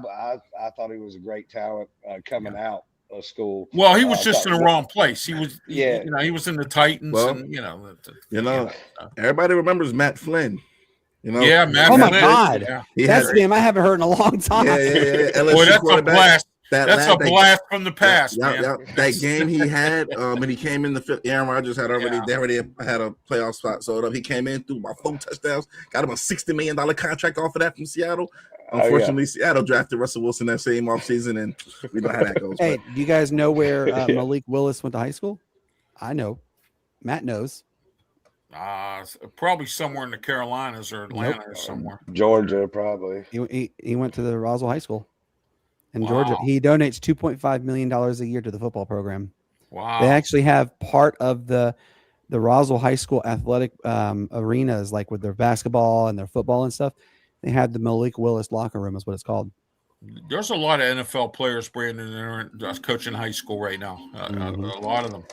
thought he was a great talent coming out of school. Well, he was just in the wrong place. He was, Yeah. he was in the Titans, Well, and everybody remembers Matt Flynn. Yeah, Matt. Oh my Flynn. God, Yeah. that's the name I haven't heard in a long time. Yeah. LSU Boy, that's a quarterback. blast. That's a blast from the past, man. That game he had when he came in Aaron Rodgers had already had a playoff spot sold up. He came in, threw about 4 touchdowns, got him a $60 million contract off of that from Seattle. Unfortunately, Seattle drafted Russell Wilson that same offseason, and we know how that goes. Hey, do you guys know where Malik Willis went to high school? I know. Matt knows. Probably somewhere in the Carolinas or Atlanta or somewhere. Georgia, probably. He went to the Roswell High School in Wow. Georgia. He donates $2.5 million a year to the football program. Wow. They actually have part of the Roswell High School athletic arenas, like with their basketball and their football and stuff. They had the Malik Willis locker room, is what it's called. There's a lot of NFL players, Brandon, that are coaching high school right now. A lot of them.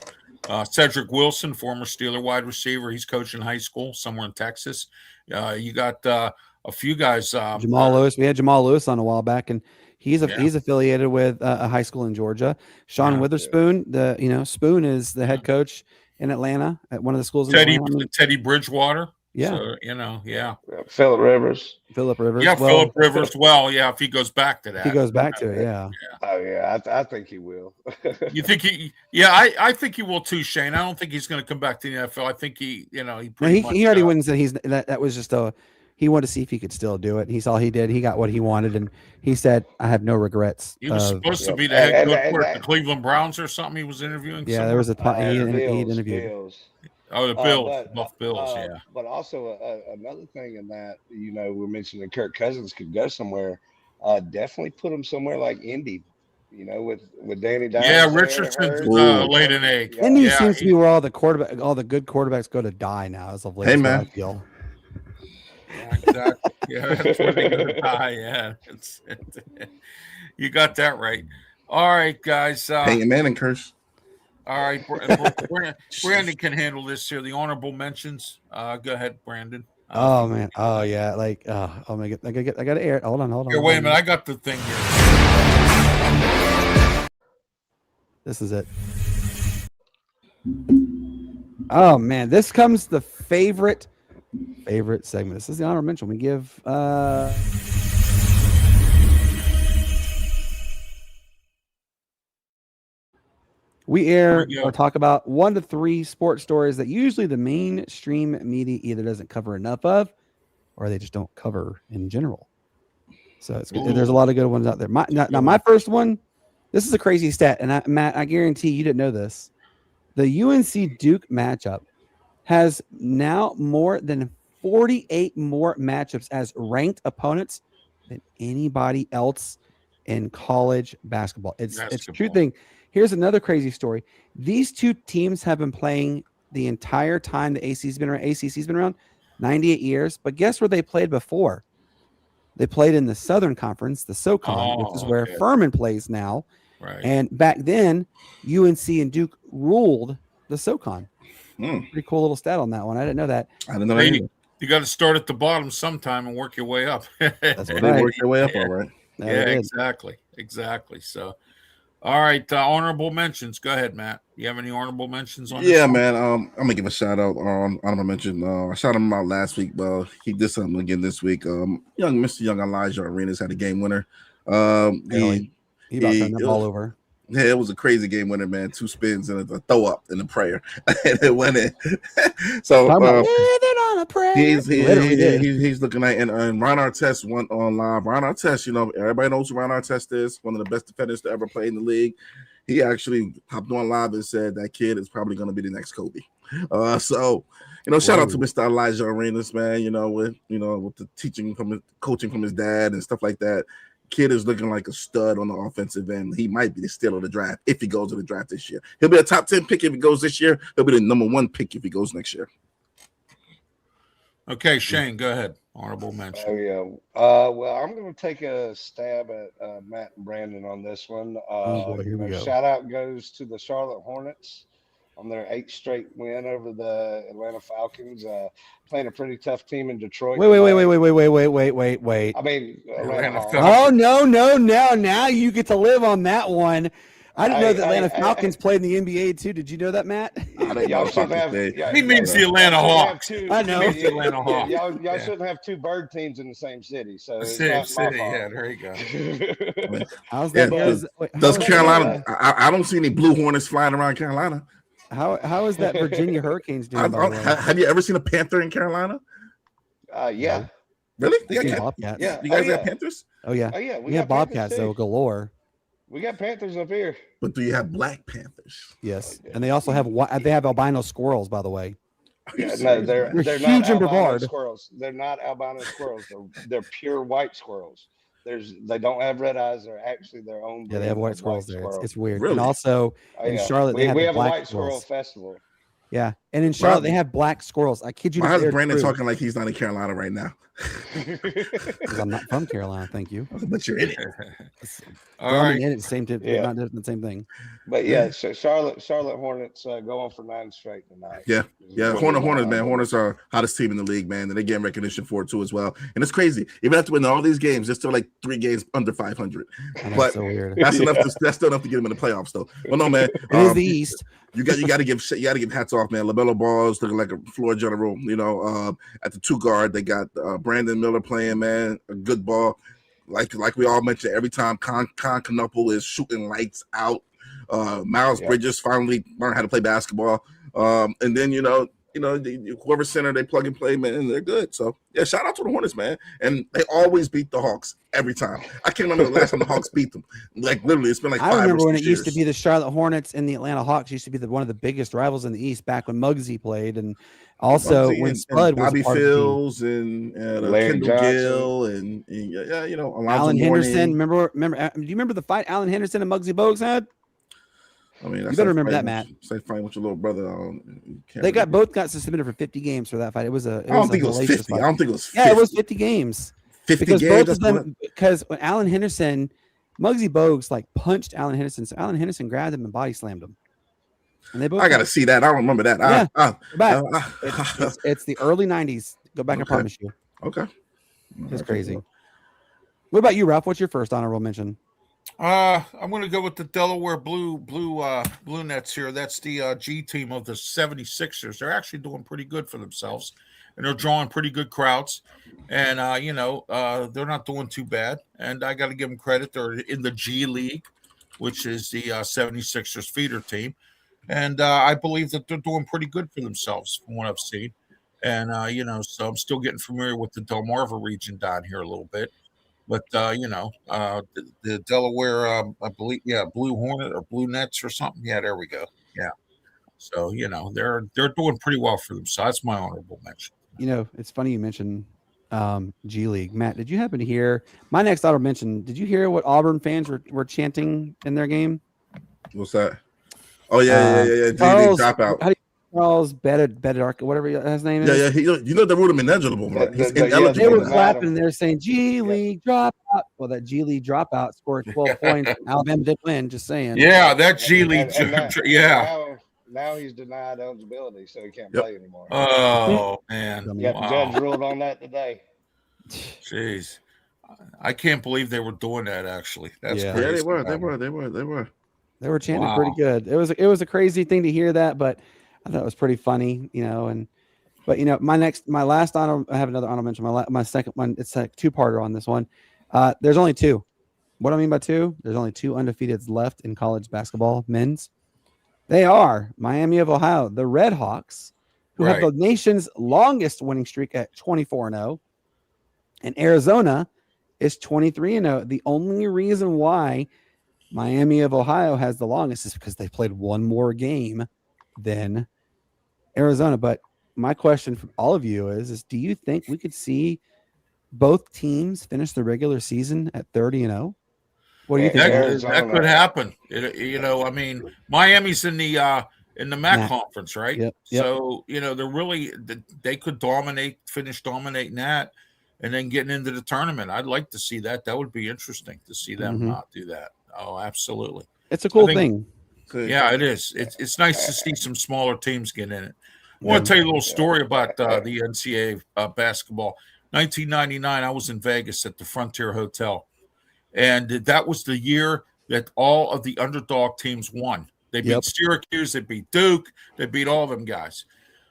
Cedric Wilson, former Steeler wide receiver, he's coaching high school somewhere in Texas. You got a few guys. Jamal Lewis. We had Jamal Lewis on a while back, and he's affiliated with a high school in Georgia. Sean Witherspoon, Spoon is the head coach in Atlanta at one of the schools. Teddy Bridgewater. Yeah. So, Phillip Rivers. Yeah, Phillip Rivers. Well, yeah, if he goes back to that. He goes back to it, yeah. Oh, yeah, I think he will. You think he – yeah, I think he will too, Shane. I don't think he's going to come back to the NFL. I think he already went and said that was just he wanted to see if he could still do it. He saw he did. He got what he wanted, and he said, I have no regrets. He was supposed to be the head coach of the Cleveland Browns or something. He was interviewing. Yeah, there was he interviewed. Bills. Oh, the Bills, Buff Bills, yeah. But also another thing in that, we're mentioning Kirk Cousins could go somewhere. Definitely put him somewhere like Indy, with Danny Dimes. Yeah, Richardson's laid an egg. Indy seems to be where all the good quarterbacks go to die now. As of late, hey man. Yeah, exactly. Yeah, that's where they go to die. Yeah, you got that right. All right, guys. Peyton Manning curse. All right, Brandon can handle this here. The honorable mentions. Go ahead, Brandon. Oh man. Oh yeah. Like oh my God. I gotta air it. Hold on. Here, wait a minute. I got the thing here. This is it. Oh man, this comes the favorite segment. This is the honorable mention. We give we air or talk about 1 to 3 sports stories that usually the mainstream media either doesn't cover enough of or they just don't cover in general. So there's a lot of good ones out there. My first one, this is a crazy stat, and Matt, I guarantee you didn't know this. The UNC Duke matchup has now more than 48 more matchups as ranked opponents than anybody else in college basketball. It's a true thing. Here's another crazy story. These two teams have been playing the entire time the ACC's been around, 98 years. But guess where they played before? They played in the Southern Conference, the SoCon, which is where Furman plays now. Right. And back then, UNC and Duke ruled the SoCon. Pretty cool little stat on that one. I didn't know that. I didn't know that either. You got to start at the bottom sometime and work your way up. That's right. They work your way up, all right. Exactly. So, all right, honorable mentions. Go ahead, Matt. You have any honorable mentions on? Yeah, man. I'm gonna give a shout out on honorable mention. I shouted him out last week, but he did something again this week. Mr. Young Elijah Arenas had a game winner. He about turned the ball over. Yeah, it was a crazy game winner, man. 2 spins and a throw up and a prayer, and it went in. So living on a prayer. He's looking at and Ron Artest went on live. Ron Artest, everybody knows who Ron Artest is, one of the best defenders to ever play in the league. He actually hopped on live and said that kid is probably going to be the next Kobe. So shout out to Mr. Elijah Arenas, man. With the coaching from his dad and stuff like that. Kid is looking like a stud on the offensive end. He might be the steal of the draft if he goes to the draft this year. He'll be a top 10 pick if he goes this year. He'll be the number 1 pick if he goes next year. Okay, Shane, go ahead. Honorable mention. Oh yeah. Well, I'm going to take a stab at Matt and Brandon on this one. Oh, boy, here we go. Shout out goes to the Charlotte Hornets on their 8th straight win over the Atlanta Falcons, playing a pretty tough team in Detroit. Wait. I mean, Atlanta Hawks. Oh, no. Now you get to live on that one. I didn't know the Atlanta Falcons played in the NBA too. Did you know that, Matt? Y'all shouldn't have. He means the Atlanta Hawks. I know. He means the Atlanta Hawks. Y'all shouldn't have two bird teams in the same city. So The it's same not my city. fault. Yeah, there you go. How's Yeah, that? does Carolina? I don't see any blue hornets flying around Carolina. How is that Virginia Hurricanes doing? by the way? Have you ever seen a panther in Carolina? Yeah. Really? Yeah, You guys, Bobcats. Yeah. you guys Oh, have yeah. panthers? Oh yeah. Oh yeah. We have got Panthers, Bobcats too. though galore. We got Panthers up here. But do you have black panthers? Yes, and they also have they have albino squirrels. By the way, Yeah, no, they're They're not huge in albino Brevard. squirrels. They're not albino squirrels. They're pure white squirrels. They don't have red eyes. They're actually their own. yeah, they have breed white of squirrels there. squirrel. It's weird. Really? And also Oh, in yeah. Charlotte, they we have have the a black white squirrel squirrels. festival. Yeah, and in Charlotte they have black squirrels. I kid you Why not. is they're Brandon true. talking like he's not in Carolina right now? 'Cause I'm not from Carolina. Thank you. But you're in it. All Well, I right. mean, it's the same tip, Yeah. not the same thing. But yeah, so Charlotte Hornets going for 9 straight tonight. Yeah. Yeah, Is what Hornets, we man. got. Hornets are hottest team in the league, man, and they're getting recognition for it too as well. And it's crazy. Even after winning all these games, they're still like 3 games under 500. I know, But it's so weird. that's enough. That's still enough to get them in the playoffs, though. Well, no, man. It is the East. You got to give hats off, man. LaMelo Ball's looking like a floor general. You know, at the 2 guard, they got Brandon Miller playing, man, a good ball. Like we all mentioned, every time Con Knuckle is shooting lights out. Miles Bridges finally learned how to play basketball. And then whoever center they plug and play, man, they're good. So yeah, shout out to the Hornets, man. And they always beat the Hawks every time. I can't remember the last time the Hawks beat them. Like literally, it's been like 5 I remember or when 6 it used to years. be the Charlotte Hornets and the Atlanta Hawks used to be one of the biggest rivals in the East back when Muggsy played, and also Bugsy when and Spud was Bobby part of the team. Fields and Larry Kendall Johnson. Gill and Alonzo Alan Henderson. Mourning. Remember? Do you remember the fight Alan Henderson and Muggsy Bogues had? I mean, You better remember that, Matt. Say fighting with your little brother. They both got suspended for 50 games for that fight. It was a. I don't think it was 50. I don't think it was 50. Yeah, it was 50 games. 50 Because games. both of them, because when Alan Henderson, Muggsy Bogues like punched Alan Henderson, so Alan Henderson grabbed him and body slammed him. And they both. I got to see that. I don't remember that. Yeah. Go back. I- It's the early 90s. Go back, I Okay. promise you. okay. It's crazy. What about you, Ralph? What's your first honorable mention? I'm going to go with the Delaware Blue Nets here. That's the G team of the 76ers. They're actually doing pretty good for themselves, and they're drawing pretty good crowds. And they're not doing too bad. And I got to give them credit. They're in the G League, which is the 76ers feeder team. And I believe that they're doing pretty good for themselves from what I've seen. And so I'm still getting familiar with the Delmarva region down here a little bit. But the Delaware, I believe, Blue Hornet or Blue Nets or something. Yeah, there we go. Yeah. So they're doing pretty well for them. So that's my honorable mention. It's funny you mentioned G League. Matt, did you happen to hear my next honorable mention? Did you hear what Auburn fans were chanting in their game? What's that? Oh yeah. They drop out. How do you Charles Bedark, whatever his name is? Yeah. They wrote him ineligible. Right? He's ineligible. They were now. clapping and they're saying G League dropout. Well, that G League dropout scored 12 points. Alabama did win. Just saying. Yeah, that G League. Now he's denied eligibility, so he can't play anymore. Oh man. Yeah, the judge ruled on that today. Jeez, I can't believe they were doing that. Actually, that's Yeah. crazy. Yeah, they were. They were chanting Wow. pretty good. It was a crazy thing to hear that, but I thought it was pretty funny, my last honor, I have another honorable mention. My second one, it's a 2-parter on this one. There's only 2. What do I mean by 2? There's only 2 undefeateds left in college basketball, men's. They are Miami of Ohio, the Red Hawks, who have the nation's longest winning streak at 24-0, and Arizona is 23-0. The only reason why Miami of Ohio has the longest is because they played one more game than Arizona. But my question for all of you is do you think we could see both teams finish the regular season at 30-0? What do you think? That could happen. Miami's in the in the MAC MAC. conference, right? Yep. So, they could finish dominating that, and then getting into the tournament. I'd like to see that. That would be interesting to see them do that. Oh, absolutely. It's a cool thing. Yeah, it is. It's nice to see some smaller teams get in it. I want to tell you a little story about the NCAA basketball. 1999, I was in Vegas at the Frontier Hotel, and that was the year that all of the underdog teams won. They beat Syracuse, they beat Duke, they beat all of them guys.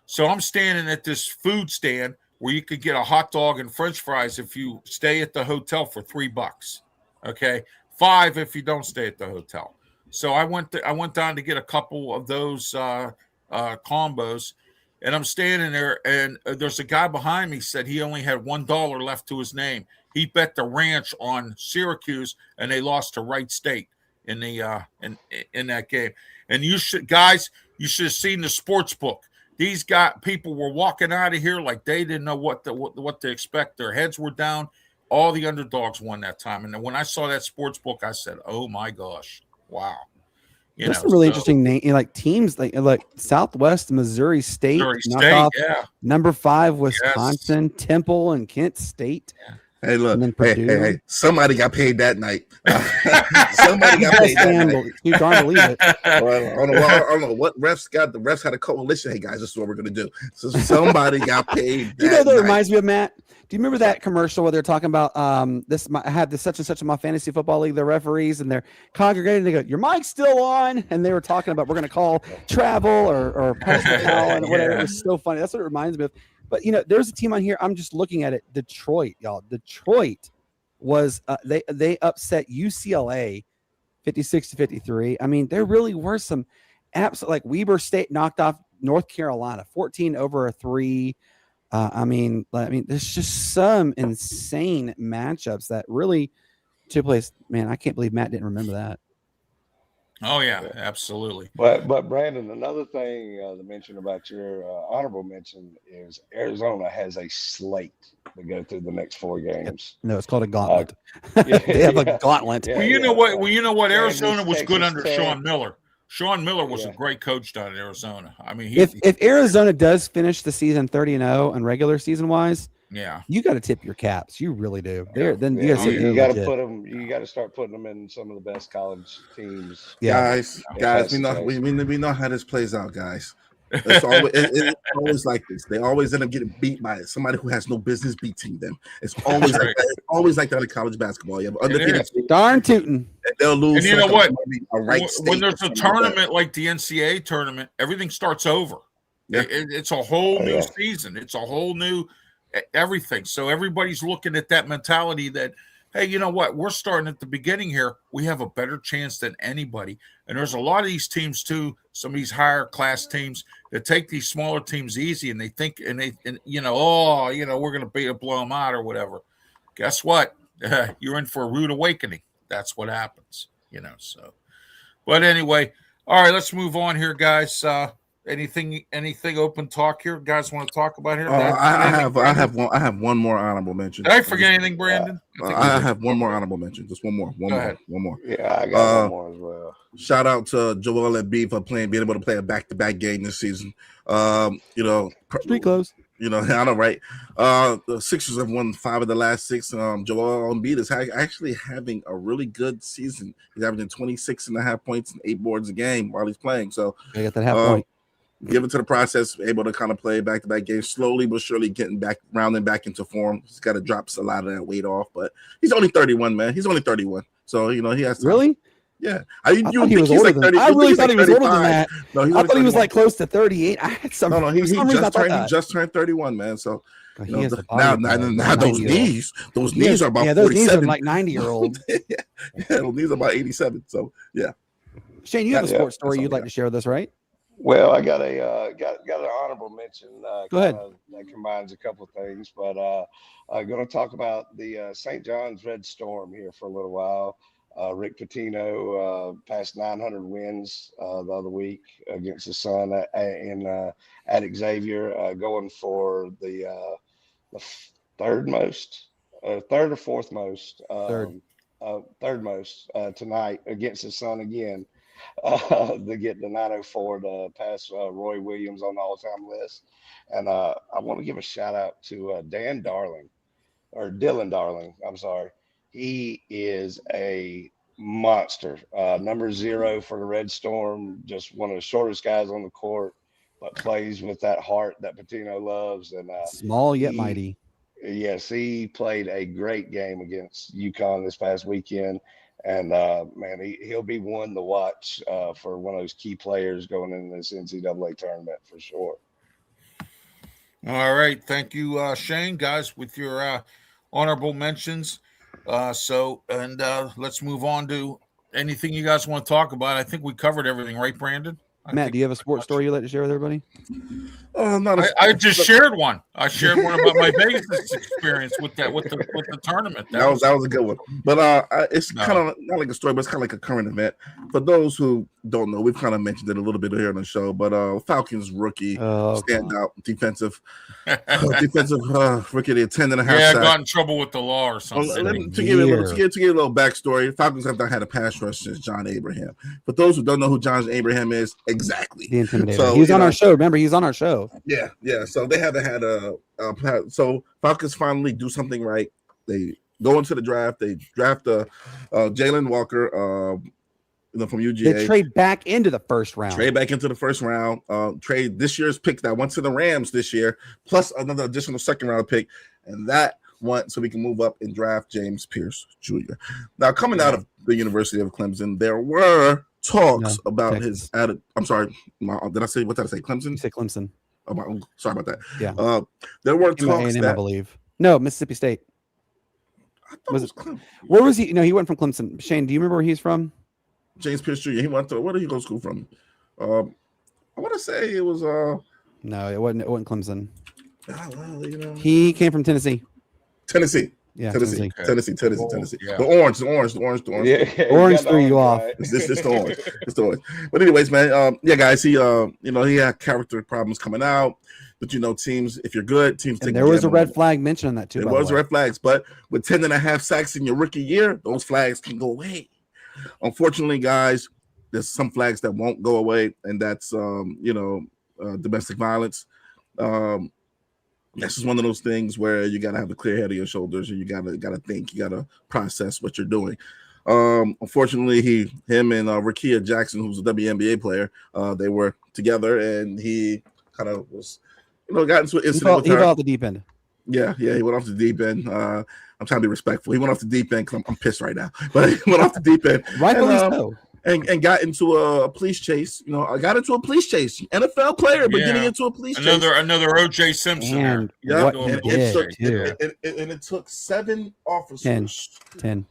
So I'm standing at this food stand where you could get a hot dog and French fries if you stay at the hotel for $3. Okay, $5 if you don't stay at the hotel. So I went down to get a couple of those combos, and I'm standing there, and there's a guy behind me said he only had $1 left to his name. He bet the ranch on Syracuse, and they lost to Wright State in the in that game. And you should have seen the sports book. These people were walking out of here like they didn't know what to expect. Their heads were down. All the underdogs won that time. And then when I saw that sports book, I said, "Oh my gosh, wow!" That's a really interesting name. Like teams like Southwest Missouri State, off number 5 Wisconsin, Temple, and Kent State. Yeah. Hey, look! Hey! Somebody got paid that night. Somebody got paid that night. You can't believe it. I don't know what refs got. The refs had a coalition. Hey guys, this is what we're gonna do. So somebody got paid. That reminds me of, Matt? Do you remember that commercial where they're talking about I had this such and such in my fantasy football league, the referees, and they're congregating, they go, "Your mic's still on," and they were talking about we're gonna call travel or personal foul and whatever. It was so funny. That's what it reminds me of. But there's a team on here. I'm just looking at it. Detroit, y'all. Detroit was they upset UCLA 56-53. I mean, there really were some absolute, like Weber State knocked off North Carolina 14-3. I mean, there's just some insane matchups that really took place. Man, I can't believe Matt didn't remember that. Oh yeah, absolutely. But Brandon, another thing to mention about your honorable mention is Arizona has a slate to go through the next 4 games. No, it's called a gauntlet. They have a gauntlet. Well, you know what? Arizona was good under Sean Miller. Sean Miller was a great coach down in Arizona. I mean, if Arizona does finish the season 30-0 and regular season wise, you got to tip your caps. You really do. You got to put them. You got to start putting them in some of the best college teams. Guys, we know how this plays out, guys. It's always like this. They always end up getting beat by somebody who has no business beating them. It's always like that. It's always like that in college basketball. You have undefeated darn tootin'. They'll lose. And you know what? When there's a tournament like the NCAA tournament, everything starts over. Yeah. It's a whole new season. It's a whole new everything. So everybody's looking at that mentality that, hey, you know what? We're starting at the beginning here. We have a better chance than anybody. And there's a lot of these teams too, some of these higher class teams that take these smaller teams easy, and they think, we're going to blow them out or whatever. Guess what? You're in for a rude awakening. That's what happens, so. But anyway, all right, let's move on here, guys. Anything open talk here, guys? Want to talk about here? I have one more honorable mention. Did I forget anything, Brandon? I have one more honorable mention. Just one more. Yeah, I got one more as well. Shout out to Joel Embiid for being able to play a back-to-back game this season. Street clothes. I know, right? The Sixers have won 5 of the last 6. Joel Embiid is actually having a really good season. He's averaging 26.5 points and 8 boards a game while he's playing. So I got that half point. Given to the process, able to kind of play back-to-back games, slowly but surely rounding back into form. He's got to drop a lot of that weight off, but he's only 31, man. He's only 31, so he has to. Really? Yeah, I really thought he was older than that. No, I thought he was like close to 38. I had some. No, he just turned 31, man. So now those knees are about 47. Those knees are like 90-year-old. Those knees are about 87. So yeah. Shane, you have a sports story you'd like to share with us, right? Well, I got an honorable mention. Go ahead. That combines a couple of things, but I'm going to talk about the St. John's Red Storm here for a little while. Rick Pitino passed 900 wins the other week against the Sun at Xavier, going for the third or fourth most, third most tonight against the Sun again. to get the 904 to pass Roy Williams on the all-time list. And I want to give a shout out to Dylan Darling. I'm sorry. He is a monster. Number 0 for the Red Storm, just one of the shortest guys on the court, but plays with that heart that Patino loves. And small yet mighty. Yes, he played a great game against UConn this past weekend. And man, he'll be one to watch for one of those key players going into this NCAA tournament for sure. All right. Thank you, Shane, guys, with your honorable mentions. Let's move on to anything you guys want to talk about. I think we covered everything, right, Brandon? Matt, do you have a sports story you'd like to share with everybody? I just shared one. I shared one about my Vegas experience with the tournament. That was a good one. But it's kind of not like a story, but it's kind of like a current event. For those who don't know, we've kind of mentioned it a little bit here on the show. But Falcons rookie standout defensive rookie, 10.5 sacks. I got in trouble with the law or something. To give you a little backstory, Falcons have not had a pass rush since John Abraham. But those who don't know who John Abraham is, exactly. The Intimidator. So, he's on our show. Remember, he's on our show. Yeah. So they haven't had so Falcons finally do something right. They go into the draft. They draft Jalen Walker from UGA. They trade back into the first round. Trade this year's pick that went to the Rams this year, plus another additional second round pick, and that went so we can move up and draft James Pierce Jr. Now, coming out of the University of Clemson, there were talks about Texas. I'm sorry, did I say Clemson? You said Clemson. Oh, sorry about that. Yeah. There were talks I believe. No, Mississippi State. I thought it was Clemson. Where was he? No, he went from Clemson. Shane, do you remember where he's from? James Pierce Jr. He went to, where did he go to school from? I want to say it was no, it wasn't Clemson. Well, He came from Tennessee. Yeah, Tennessee. Yeah. The orange. Yeah, Orange threw you off. It's the orange. It's the orange. But anyways, man, guys, he he had character problems coming out. But teams, if you're good, teams take. And there was a red flag mentioned on that too. There was red flags, but with 10.5 sacks in your rookie year, those flags can go away. Unfortunately, guys, there's some flags that won't go away, and that's domestic violence. This is one of those things where you gotta have a clear head on your shoulders, and you gotta think, you gotta process what you're doing. Unfortunately, him and Rakia Jackson, who's a WNBA player, they were together, and he kind of was, got into an incident with her. He fell off the deep end. Yeah, he went off the deep end. I'm trying to be respectful. He went off the deep end because I'm pissed right now, but he went off the deep end. Rightfully so. And got into a police chase. I got into a police chase. NFL player, but getting into a police chase. Another O.J. Simpson. It took 7 officers. 10.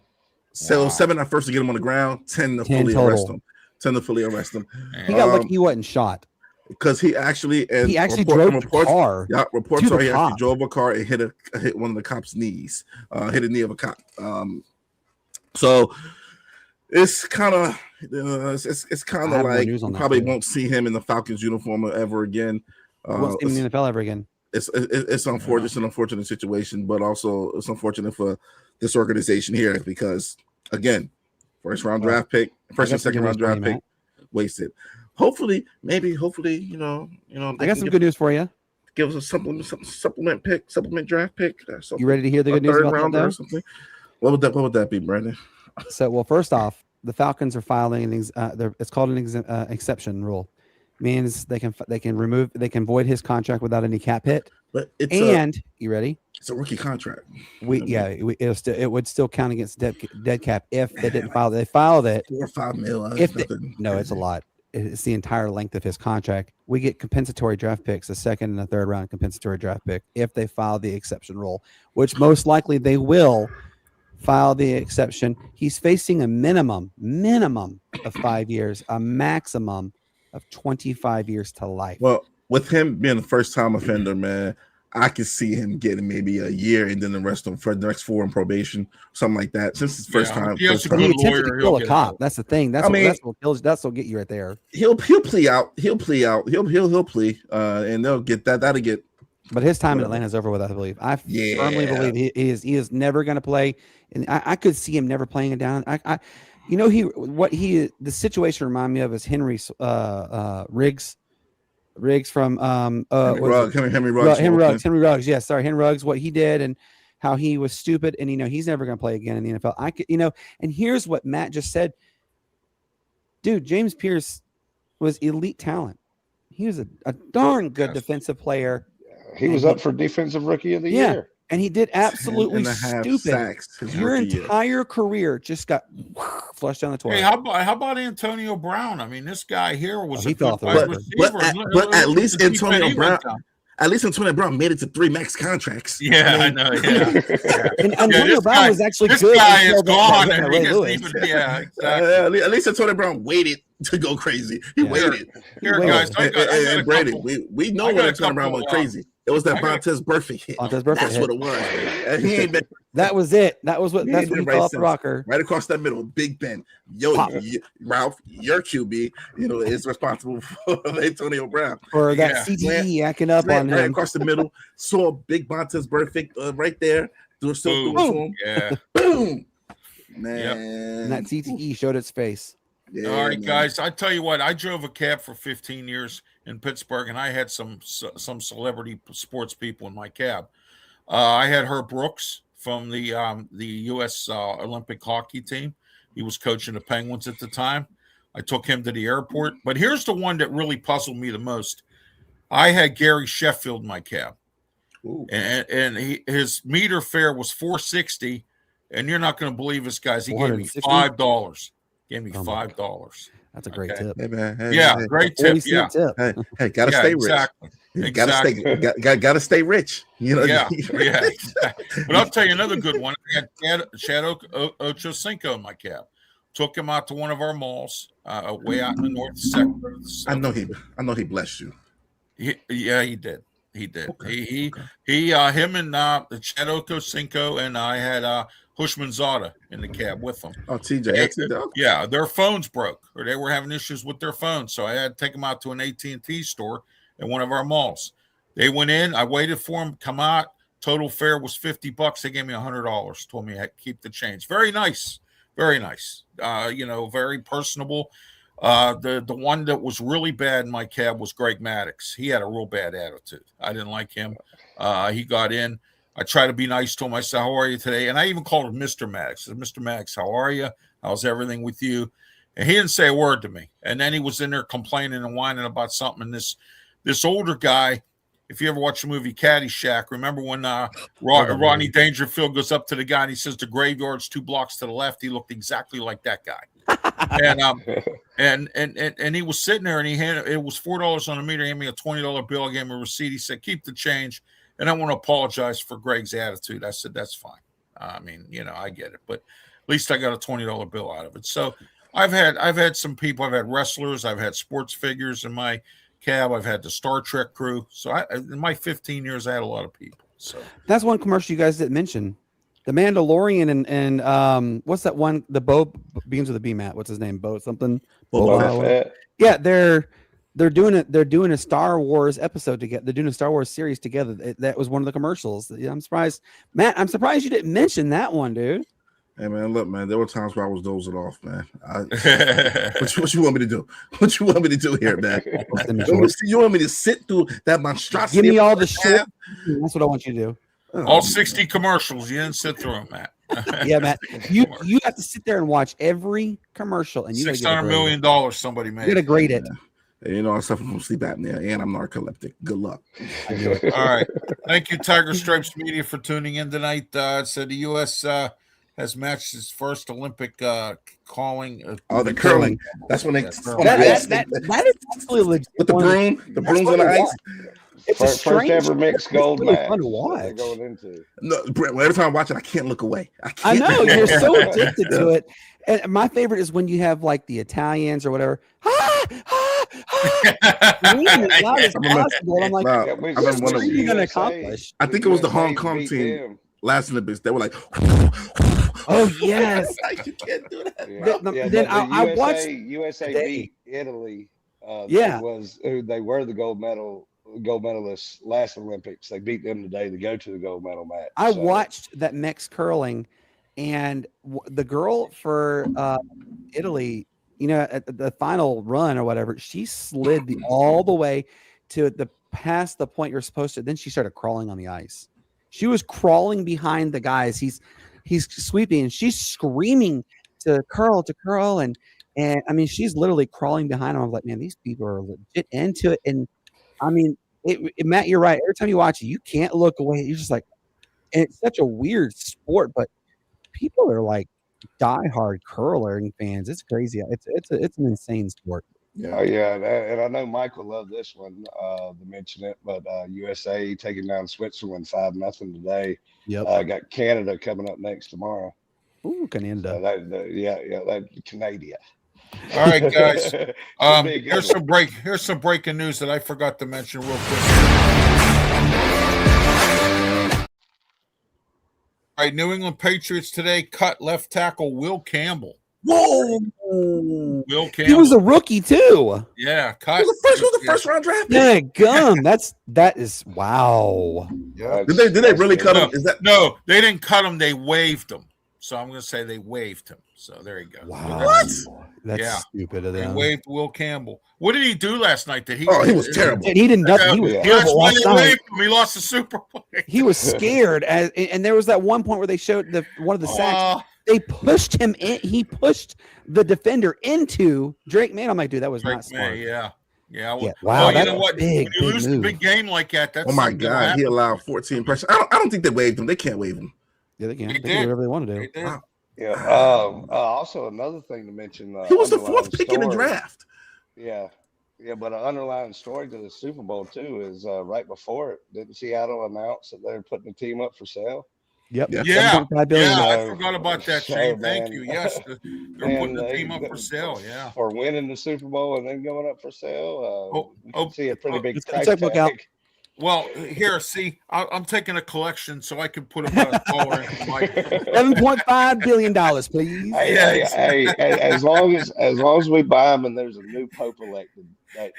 So 7 at first to get him on the ground, 10 to fully arrest him. 10 to fully arrest him. He got lucky he wasn't shot. Because he actually drove a car. Yeah, reports are he actually drove a car and hit one of the cops' knees. Hit a knee of a cop. So it's kind of it's kind of like you probably won't see him in the Falcons uniform ever again. Won't see him in the NFL ever again. It's unfortunate. It's an unfortunate situation, but also it's unfortunate for this organization here because again, first and second round draft pick wasted. Hopefully, I got some good news for you. Give us a supplement draft pick. You ready to hear the good news about that? Or something? What would that be, Brandon? So, first off, the Falcons are filing it's called an exception rule. Means they can void his contract without any cap hit. But you ready? It's a rookie contract. It would still count against dead cap if they didn't file. They filed it. 4 or 5 mil. It's a lot. It's the entire length of his contract. We get compensatory draft picks, a second and a third round compensatory draft pick if they file the exception rule, which most likely they will file the exception. He's facing a minimum of 5 years, a maximum of 25 years to life. Well, with him being a first-time offender, man, I could see him getting maybe a year and then the rest of them for the next 4 in probation, something like that. Since it's first time, he has a good lawyer. To kill a cop. That's the thing. That's what get you right there. He'll plea out. He'll plea, and they'll get that. That'll get. But his time in Atlanta is over with. I believe. I firmly believe he is never going to play. And I could see him never playing it down. the situation remind me of is Henry Riggs from Henry Ruggs. Henry Ruggs. Yeah, sorry, Henry Ruggs. What he did and how he was stupid, and he's never going to play again in the NFL. I could, and here's what Matt just said, dude. James Pierce was elite talent. He was a darn good defensive player. He was up for defensive rookie of the year. And he did absolutely stupid. Sacks Your entire career just got flushed down the toilet. Hey, how about Antonio Brown? I mean, this guy here was he a fell good off the wide receiver. receiver. But at least Antonio Brown. Brown. At least Antonio Brown made it to 3 max contracts. Yeah, I know. Yeah. And Antonio Brown was actually this good. This guy is until gone. that And Ray he Lewis. exactly. At least Antonio Brown waited to go crazy. He waited. Here, guys. And Brady, we know when Antonio Brown went crazy. It was that Vontaze Burfict hit. That's what it was. And he ain't been. That was it. That's what he fell off the rocker. Right across that middle, Big Ben. Ralph, your QB, is responsible for Antonio Brown. Or that CTE acting up on him. Right across the middle, saw Big Vontaze Burfict right there. Boom. Yeah. Boom. Man. Yep. And that CTE showed its face. Yeah, all right, guys. I tell you what, I drove a cab for 15 years in Pittsburgh, and I had some celebrity sports people in my cab. I had Herb Brooks from the U.S. Olympic hockey team. He was coaching the Penguins at the time. I took him to the airport. But here's the one that really puzzled me the most. I had Gary Sheffield in my cab, and his meter fare was $4.60, and you're not going to believe this, guys. He gave me $5. Gave me $5. That's a great tip. Hey, man. Great tip. Yeah. Hey, gotta stay rich. Exactly. Gotta stay rich. Yeah. Exactly. But I'll tell you another good one. I had Chad Ochocinco in my cab. Took him out to one of our malls, way out in the north sector. I know he blessed you. He did. He did. Okay. Him and Chad Ochocinco and I had Hushman Zada in the cab with them. Oh, TJ. Yeah, their phones broke, or they were having issues with their phones, so I had to take them out to an AT&T store at one of our malls. They went in. I waited for them. Come out. Total fare was $50. They gave me $100. Told me I'd keep the change. Very nice. Very nice. Very personable. The one that was really bad in my cab was Greg Maddox. He had a real bad attitude. I didn't like him. He got in. I tried to be nice to him. I said, "How are you today?" And I even called him Mr. Maddox. I said, "Mr. Maddox, how are you? How's everything with you?" And he didn't say a word to me. And then he was in there complaining and whining about something. And this older guy, if you ever watch the movie Caddyshack, remember when Rodney Dangerfield goes up to the guy and he says the graveyard's 2 blocks to the left? He looked exactly like that guy. and he was sitting there, and it was $4 on the meter. He handed me a $20 bill. I gave him a receipt. He said, "Keep the change." And I want to apologize for Greg's attitude. I said, "That's fine. I mean, I get it, but at least I got a $20 bill out of it." So I've had some people. I've had wrestlers. I've had sports figures in my cab. I've had the Star Trek crew. So in my 15 years, I had a lot of people. So that's one commercial you guys didn't mention. The Mandalorian and what's that one? The Bo begins with a B. Matt. What's his name? Bo something. Boba Fett. Yeah, they're doing it. They're doing a Star Wars episode together. They're doing a Star Wars series together. That was one of the commercials. I'm surprised, Matt. I'm surprised you didn't mention that one, dude. Hey man, look, man. There were times where I was dozing off, man. What you want me to do? What you want me to do here, man? You want me to sit through that monstrosity? Give me all the shit. That's what I want you to do. All 60 commercials. You didn't sit through them, Matt. Yeah, Matt. You have to sit there and watch every commercial, and you $600 million somebody made. You got to grade it. Yeah. I suffer from sleep apnea, and I'm narcoleptic. Good luck. All right. Thank you, Tiger Stripes Media, for tuning in tonight. So the U.S. Has matched its first Olympic calling. The curling. That's when they. That is absolutely legit. With the brooms on the ice. It's first ever mixed gold really match. Fun to watch. Going into. No, Brett, every time I watch it, I can't look away. I know you're so addicted to it. And my favorite is when you have like the Italians or whatever. As loud as possible. I'm like, what are you going to accomplish? I think it was the Hong Kong team. Last Olympics, they were like, "Oh yes, you can't do that." Then I watched USA beat Italy. They were the gold medalists last Olympics. They beat them today to go to the gold medal match. I watched that mixed curling, And the girl for Italy, at the final run or whatever, she slid all the way to the past the point you're supposed to. Then she started crawling on the ice. She was crawling behind the guys. He's sweeping, and she's screaming to curl, and I mean, she's literally crawling behind him. I was like, man, these people are legit into it. And I mean, Matt, you're right. Every time you watch it, you can't look away. You're just like, and it's such a weird sport, but people are like diehard curling fans. It's crazy. It's an insane sport. Oh yeah, and I know Michael loved this one to mention it, but USA taking down Switzerland 5-0 today. Yep. Got Canada coming up next tomorrow. Ooh, Canada. So that Canada. All right, guys. Big Here's some breaking news that I forgot to mention real quick. All right, New England Patriots today cut left tackle Will Campbell. Whoa! Will Campbell. He was a rookie too. Yeah, cut. He was the first round draft. Yeah, gum. That is wow. Yeah, Did they really cut him? Is that No, they didn't cut him. They waived him. So I'm going to say they waived him. So there you go. Wow. what? That's stupid of They them. waived Will Campbell. What did he do last night? Did he? Oh, he was terrible. He didn't nothing. He was Yeah. That's terrible why last they night. waived him. He lost the Super Bowl. He was scared, and there was that one point where they showed one of the sacks. They pushed him in. He pushed the defender into Drake May. I'm like, dude, that was not smart. Yeah. Well, Yeah, wow, you that's know what? big, when you big lose move. a big game like that, that's Oh my something that God, he happens. allowed 14 pressure. I don't think they waived him. They can't waive him. Yeah, they can. He They can did. do whatever they want to do. They did. Wow. Yeah. Also, another thing to mention. He was the underlying fourth pick in the story. draft. Yeah. But an underlying story to the Super Bowl too is right before it, didn't Seattle announce that they're putting the team up for sale? Yep. Yeah. Yeah, $7.5 billion. I So- forgot about that, so, Shane. Thank man. you. Yes, they're putting the team up for sale. Yeah. For winning the Super Bowl and then going up for sale, you can see a pretty big Let's get the price checkbook out. tag. Well, here, see, I'm taking a collection so I can put them on a dollar. $7.5 billion, please. Hey, as long as we buy them and there's a new pope elected that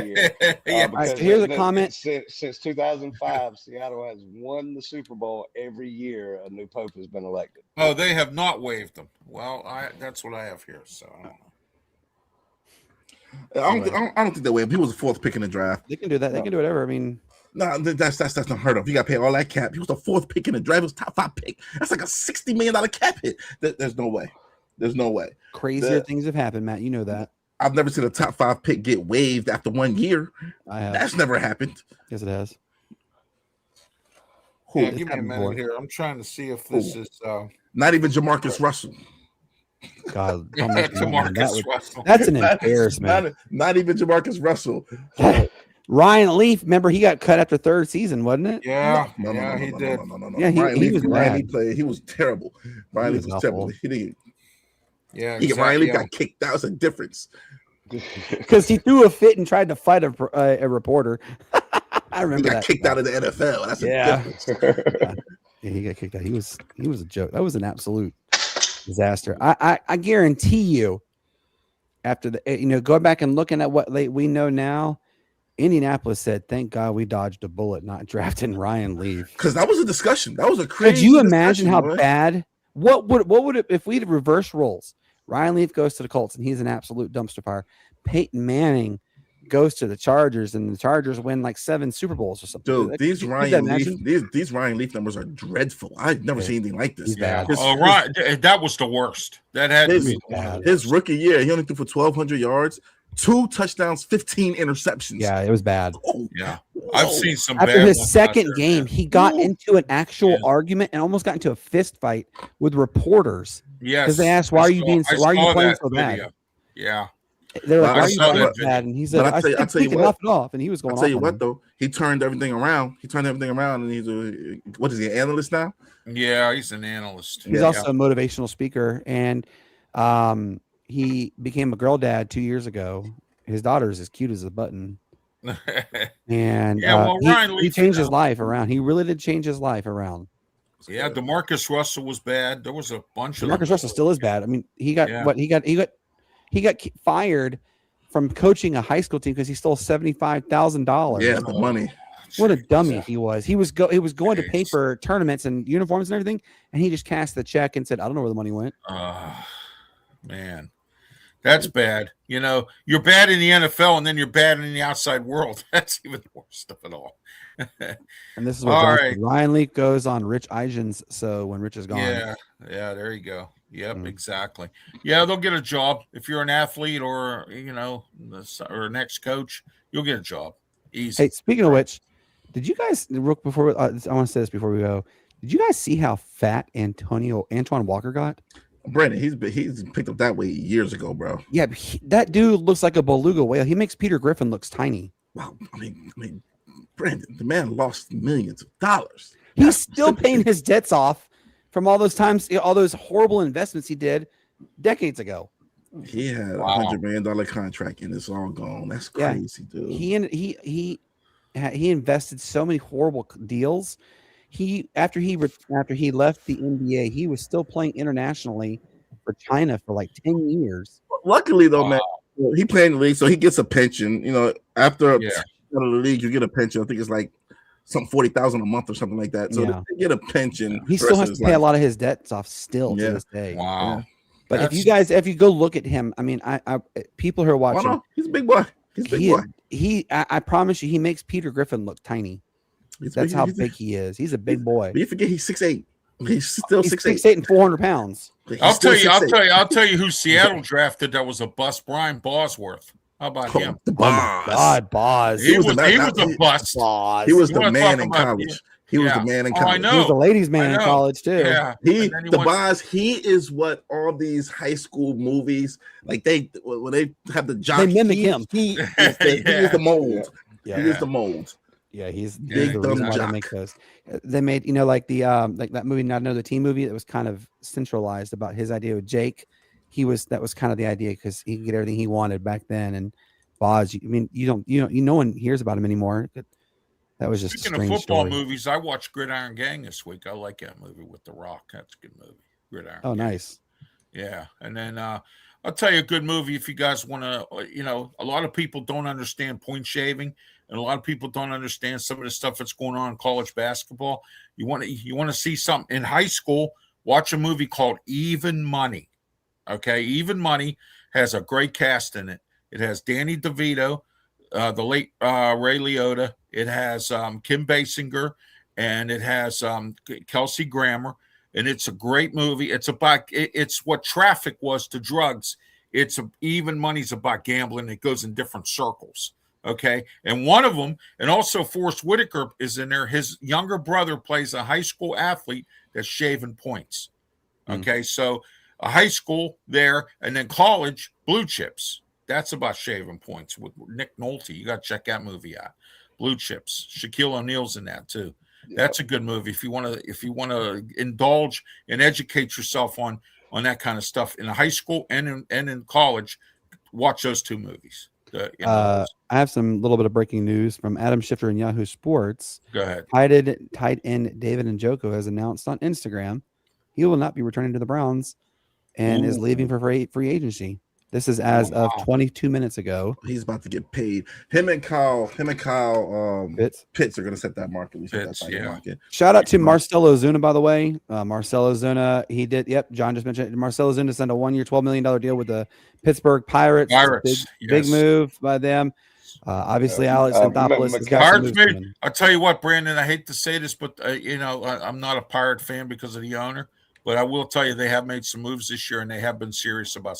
year. Yeah. All right, so here's a comment. Since 2005, Seattle has won the Super Bowl every year. A new pope has been elected. Oh, they have not waived them. Well, that's what I have here. So I don't know. I don't think they waived him. He was the fourth pick in the draft. They can do that. They can do whatever. I mean, No, that's unheard of. You got to pay all that cap. He was the fourth pick in the draft. He was top 5 pick. That's like a $60 million cap hit. There's no way. There's no way. crazier things have happened, Matt. You know that. I've never seen a top 5 pick get waived after 1 year. I have. That's never happened. Yes, it has. Who? Yeah, give me a happened minute before. here. I'm trying to see if this is Not even Jamarcus Russell. God, don't mention that one. Demarcus Russell. That's an embarrassment. Not even Jamarcus Russell. Ryan Leaf, remember he got cut after third season, wasn't it? Yeah, No, he did. No. Yeah, he was Ryan bad. Leaf played. He was terrible. Ryan Leaf was was terrible. awful. He didn't. Yeah, Ryan Leaf yeah. got kicked. That was a difference. Because he threw a fit and tried to fight a reporter. I He remember got that. kicked out of the NFL. That's Yeah. a difference. Yeah, he got kicked out. He was a joke. That was an absolute disaster. I guarantee you, after the going back and looking at what we know now, Indianapolis said, "Thank God we dodged a bullet, not drafting Ryan Leaf." Because that was a discussion. That was a crazy. Could you imagine how discussion, boy. bad? What would it if we'd reverse roles? Ryan Leaf goes to the Colts and he's an absolute dumpster fire. Peyton Manning goes to the Chargers and the Chargers win like 7 Super Bowls or something. Dude, Like, these could you Ryan imagine? Leaf, these Ryan Leaf numbers are dreadful. I've never Yeah. seen anything like this. He's bad. Oh, right. That was the worst. That had to His, be one of the his worst. rookie year, he only threw for 1,200 yards, 2 touchdowns, 15 interceptions. Yeah, it was bad. Oh, Yeah, whoa. I've seen some After bad his ones out second there, game, man. he got Whoa. into an actual Yeah. argument and almost got into a fist fight with reporters. Yes, 'Cause they asked, "Why are you being so- why are you saw playing that so bad?" video. Yeah, They're like, Well, "Why I are you saw playing that so bad?" And he said, But "I I'll tell said, you "Take what. enough it off," and he was going I'll off. tell you on what, him. though. He turned everything around. And he's what is he, an analyst now? yeah, he's an analyst. He's Yeah. also a motivational speaker, and he became a girl dad 2 years ago. His daughter is as cute as a button, and Yeah, well, Ryan he Leaf, changed you his know. life around. He really did change his life around. Yeah, Demarcus Russell was bad. There was a bunch of Marcus them. Russell still is bad. I mean, he got Yeah. what he got fired from coaching a high school team because he stole $75,000. Yeah, the money. What a Jeez. dummy he was. He was going to pay for tournaments and uniforms and everything, and he just cast the check and said, "I don't know where the money went." Man, that's bad. You're bad in the NFL, and then you're bad in the outside world. That's even worse stuff at all. And this is what All John right. said. Ryan Leak goes on Rich Eisens. So when Rich is gone, Yeah, there you go. Yep, exactly. Yeah, they'll get a job if you're an athlete or or an ex-coach. You'll get a job. Easy. Hey, speaking of which, did you guys real before? I want to say this before we go. Did you guys see how fat Antoine Walker got? Brandon, he's picked up that weight years ago, bro. Yeah, that dude looks like a beluga whale. He makes Peter Griffin looks tiny. Wow, I mean, Brandon, the man lost millions of dollars. He's still paying his debts off from all those times, all those horrible investments he did decades ago. He had $100 million contract and it's all gone. That's crazy, dude. He invested so many horrible deals. After he left the NBA, he was still playing internationally for China for like 10 years. Luckily, though, man, he played in the league, so he gets a pension. After out of the league, you get a pension. I think it's like something 40,000 a month or something like that. So they get a pension. He still has to pay a lot of his debts off still to this day. Wow. Yeah. But if you go look at him, I mean, I people who are watching, he's a big boy. I promise you, he makes Peter Griffin look tiny. That's how big he is. He's a big boy. But you forget he's 6'8". He's still 6'8". 6'8" and 400 pounds. I'll tell you who Seattle drafted that was a bust. Brian Bosworth. How about him? The boss. God, Boz. He was a bust. Boz. He was the man in college. He was the man in college. I know. He was the ladies' man in college too. Yeah. He is what all these high school movies when they have the jock. They mimic him. He is the mold. Yeah. He is the mold. Yeah, he's big the reason why they make those. They made, like that movie, Not Another Teen movie that was kind of centralized about his idea with Jake. That was kind of the idea because he could get everything he wanted back then. And Boz, no one hears about him anymore. That was just Speaking of football movies, I watched Gridiron Gang this week. I like that movie with The Rock. That's a good movie. Gridiron. Oh, Gang. nice. Yeah, and then I'll tell you a good movie if you guys want to. A lot of people don't understand point shaving, and a lot of people don't understand some of the stuff that's going on in college basketball. You want to see something in high school? Watch a movie called Even Money. Okay, Even Money has a great cast in it. It has Danny DeVito, the late Ray Liotta. It has Kim Basinger, and it has Kelsey Grammer. And it's a great movie. It's what Traffic was to drugs. Even Money's about gambling. It goes in different circles. Okay. And one of them, and also Forrest Whitaker is in there. His younger brother plays a high school athlete that's shaving points. Okay. So a high school there, and then college, Blue Chips. That's about shaving points with Nick Nolte. You got to check that movie out. Blue Chips. Shaquille O'Neal's in that too. That's a good movie if you want to indulge and educate yourself on that kind of stuff in high school and in college. Watch those two movies. I have some little bit of breaking news from Adam Schefter and Yahoo Sports. Go ahead. Tight end David Njoku has announced on Instagram he will not be returning to the Browns and is leaving for free agency. This is as of 22 minutes ago. He's about to get paid. Him and Kyle Pitts are going to set that market. Market. Shout out to Marcelo Ozuna, by the way. Marcelo Ozuna, he did. Yep, John just mentioned it. Marcelo Ozuna signed a 1-year, $12 million deal with the Pittsburgh Pirates. Big move by them. Obviously, Alex Anthopoulos has got some moves. I'll tell you what, Brandon, I hate to say this, but I'm not a Pirate fan because of the owner. But I will tell you, they have made some moves this year, and they have been serious about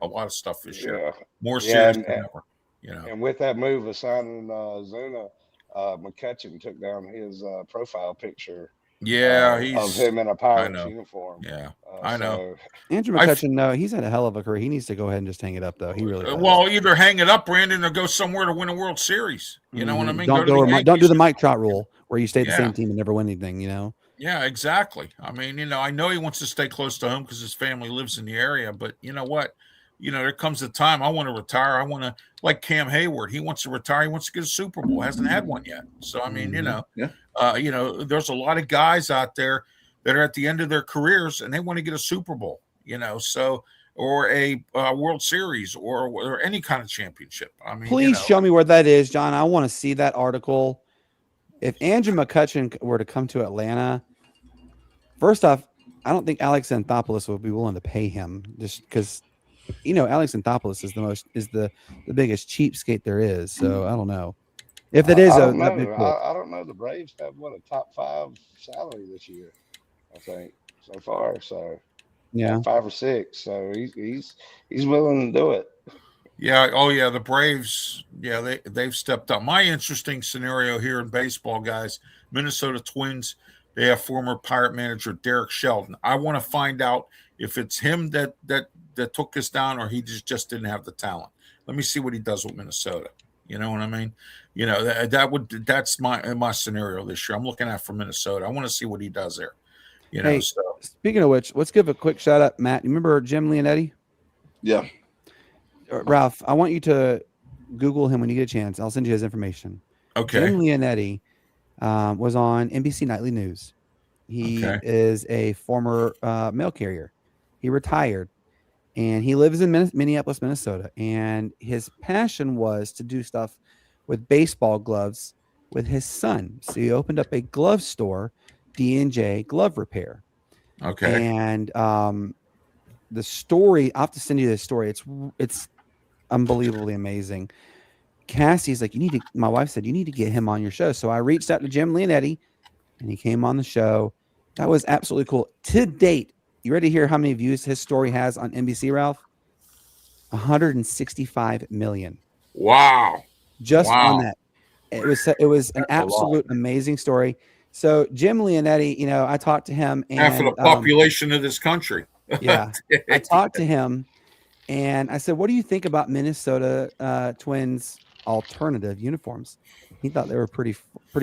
a lot of stuff this year. More serious than ever. And with that move of signing Zuna, McCutcheon took down his profile picture. Of him in a Pirates uniform. Yeah, I know. Andrew McCutcheon, no, he's had a hell of a career. He needs to go ahead and just hang it up, though. He really does. Well, either hang it up, Brandon, or go somewhere to win a World Series. You know what I mean? Don't do the Mike Trout rule where you stay at the same team and never win anything. Yeah, exactly. I mean, I know he wants to stay close to home because his family lives in the area, but you know what? There comes a time I want to retire. I want to, like Cam Hayward, he wants to retire. He wants to get a Super Bowl. Hasn't had one yet. So, I mean, there's a lot of guys out there that are at the end of their careers and they want to get a Super Bowl, or a World Series or any kind of championship. I mean, please show me where that is, John. I want to see that article. if Andrew McCutcheon were to come to Atlanta, first off, I don't think Alex Anthopoulos would be willing to pay him just because, Alex Anthopoulos is the biggest cheapskate there is. So I don't know if that is I don't that'd be know. cool. I don't know. The Braves have a top 5 salary this year, I think, so far. So Yeah. 5 or 6. So he's willing to do it. Yeah. Oh, yeah. The Braves. Yeah, they've stepped up. My interesting scenario here in baseball, guys. Minnesota Twins. They have former Pirate manager Derek Sheldon. I want to find out if it's him that took us down, or he just didn't have the talent. Let me see what he does with Minnesota. You know what I mean? That's my scenario this year. I'm looking at for Minnesota. I want to see what he does there. Hey, So speaking of which, let's give a quick shout out, Matt. You remember Jim Leonetti? Yeah. Ralph, I want you to Google him when you get a chance. I'll send you his information. okay. Jim Leonetti was on NBC Nightly News. He is a former mail carrier. He retired, and he lives in Minneapolis, Minnesota. And his passion was to do stuff with baseball gloves with his son. So he opened up a glove store, D&J Glove Repair. Okay. And the story, I'll have to send you this story. It's unbelievably amazing. Cassie's like, my wife said, you need to get him on your show. So I reached out to Jim Leonetti, and he came on the show. That was absolutely cool. To date, you ready to hear how many views his story has on NBC, Ralph? 165 million. Wow. Just Wow. on that. It was an absolute amazing story. So Jim Leonetti, I talked to him, and Half of the population of this country. Yeah. I talked to him, and I said, what do you think about Minnesota Twins alternative uniforms? He thought they were pretty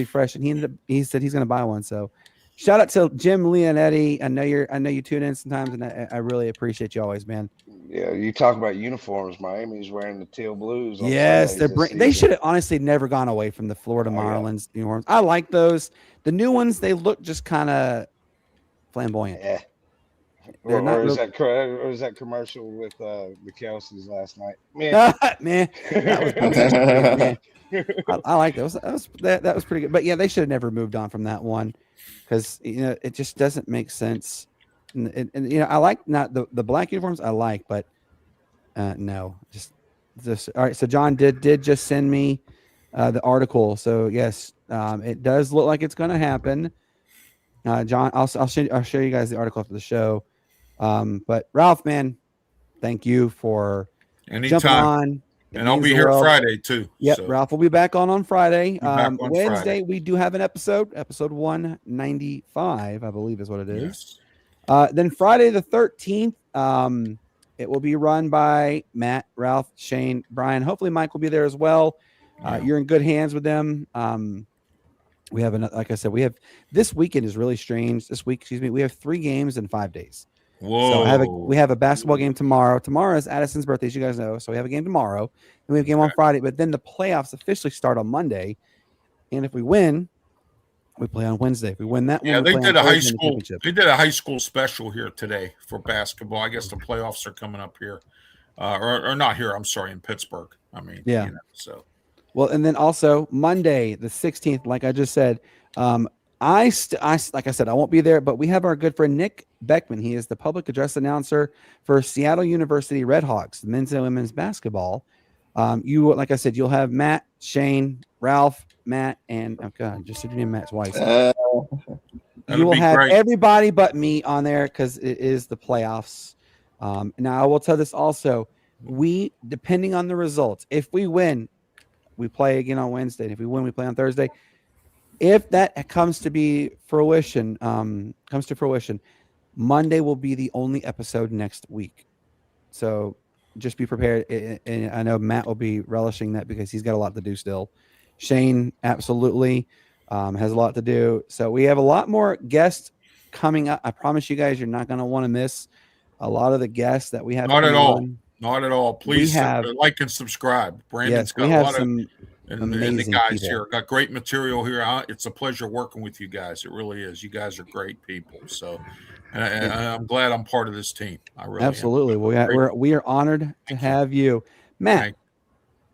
fresh, and he said he's going to buy one. So shout out to Jim Leonetti. I know you tune in sometimes, and I really appreciate you always, man. Yeah, you talk about uniforms. Miami's wearing the teal blues. Yes, they should have honestly never gone away from the Florida Marlins uniforms. I like those. The new ones, they look just kind of flamboyant. Yeah. Or is that commercial with the Kelseys last night? Man, that was I like those. That was pretty good. But yeah, they should have never moved on from that one because it just doesn't make sense. And I like not the black uniforms. I like, but no, just all right. So John did just send me the article. So yes, it does look like it's going to happen. John, I'll show you guys the article after the show. But Ralph, man, thank you for jumping on. And I'll be here Friday too. Yep, so. Ralph will be back on Friday. Wednesday, Friday. we do have an episode 195, I believe is what it is. Yes. Then Friday the 13th, it will be run by Matt, Ralph, Shane, Brian. Hopefully Mike will be there as well. You're in good hands with them. We have like I said, this weekend is really strange. This week, we have 3 games in 5 days. Whoa. So we have a basketball game tomorrow. Tomorrow is Addison's birthday, as you guys know. So we have a game tomorrow, and we have a game on Friday. But then the playoffs officially start on Monday. And if we win, we play on Wednesday. If we win that one, they did a high school. They did a high school special here today for basketball. I guess the playoffs are coming up here, or not here. I'm sorry, in Pittsburgh. I mean, yeah. So. Well, and then also Monday, the 16th, like I just said, like I said, I won't be there, but we have our good friend Nick Beckman. He is the public address announcer for Seattle University Redhawks, the men's and women's basketball. Like I said, you'll have Matt, Shane, Ralph, Matt, and just your name, Matt's wife. You will have everybody but me on there because it is the playoffs. Now I will tell this also. Depending on the results, if we win, we play again on Wednesday. And if we win, we play on Thursday. If that comes to fruition, Monday will be the only episode next week. So just be prepared. And I know Matt will be relishing that because he's got a lot to do still. Shane absolutely has a lot to do. So we have a lot more guests coming up. I promise you guys, you're not going to want to miss a lot of the guests that we have. Not at all. Not at all. Please like and subscribe. Brandon's got a lot of and the guys here got great material here. It's a pleasure working with you guys. It really is. You guys are great people. So, and I'm glad I'm part of this team. I really absolutely. We are honored to have you, Matt.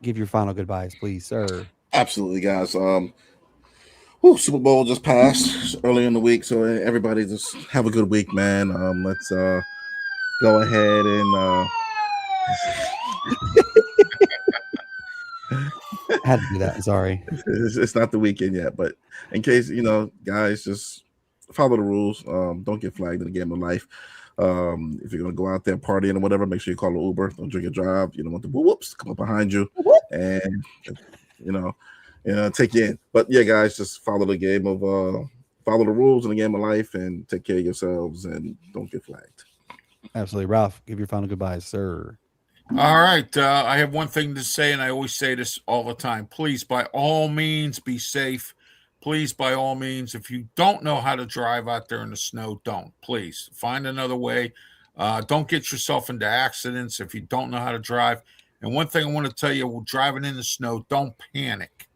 Give your final goodbyes, please, sir. Absolutely, guys. Super Bowl just passed early in the week, so everybody just have a good week, man. Let's go ahead and Had to do that. Sorry. it's not the weekend yet, but in case guys, just follow the rules. Don't get flagged in the game of life. If you're gonna go out there partying or whatever, make sure you call an Uber. Don't drink and drive. You don't want the whoops come up behind you and take you in. But yeah, guys, just follow the game of follow the rules in the game of life and take care of yourselves and don't get flagged. Absolutely. Ralph, give your final goodbyes, sir. All right. I have one thing to say, and I always say this all the time. Please, by all means, be safe. Please, by all means, if you don't know how to drive out there in the snow, don't. Please find another way. Don't get yourself into accidents if you don't know how to drive. And one thing I want to tell you, driving in the snow, don't panic.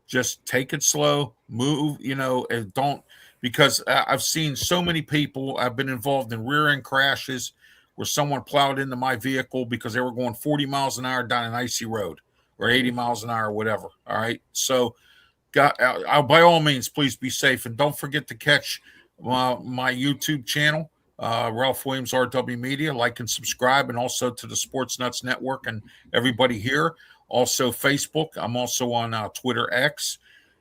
Just take it slow, move, and don't, because I've seen so many people. I've been involved in rear end crashes where someone plowed into my vehicle because they were going 40 miles an hour down an icy road or 80 miles an hour or whatever. All right. So by all means, please be safe. And don't forget to catch my YouTube channel, Ralph Williams, RW Media. Like and subscribe, and also to the Sportz Nutz Network and everybody here. Also Facebook. I'm also on Twitter X,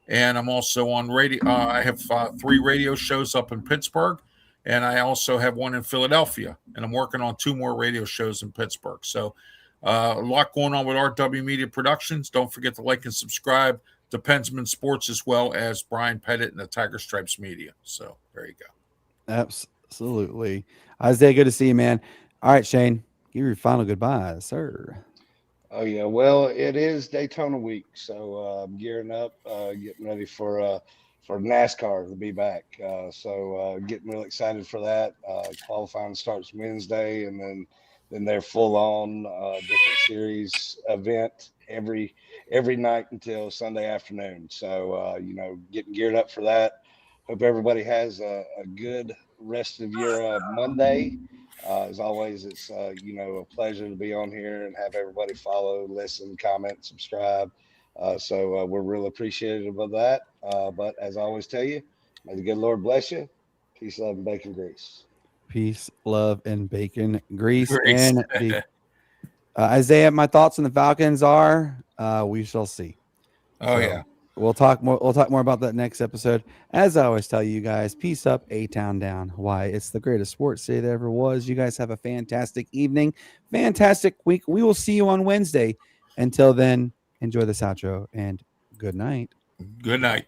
and I'm also on radio. I have 3 radio shows up in Pittsburgh, and I also have one in Philadelphia, and I'm working on 2 more radio shows in Pittsburgh. So a lot going on with RW Media Productions. Don't forget to like and subscribe to Pensman Sports, as well as Brian Pettit and the Tiger Stripes Media. So there you go. Absolutely. Isaiah, good to see you, man. All right, Shane, give your final goodbyes, sir. Oh yeah, well, it is Daytona week, so I'm gearing up, getting ready for NASCAR to be back. So getting really excited for that. Qualifying starts Wednesday, and then they're full on different series event every night until Sunday afternoon. So getting geared up for that. Hope everybody has a good rest of your Monday. As always, it's a pleasure to be on here and have everybody follow, listen, comment, subscribe. So we're real appreciative of that. But as I always tell you, may the good Lord bless you. Peace, love, and bacon grease. Peace, love, and bacon grease. And Isaiah, my thoughts on the Falcons are we shall see. Oh, yeah. We'll talk more about that next episode. As I always tell you guys, peace up, A-Town down. Why? It's the greatest sports city there ever was. You guys have a fantastic evening, fantastic week. We will see you on Wednesday. Until then, enjoy this outro and good night. Good night.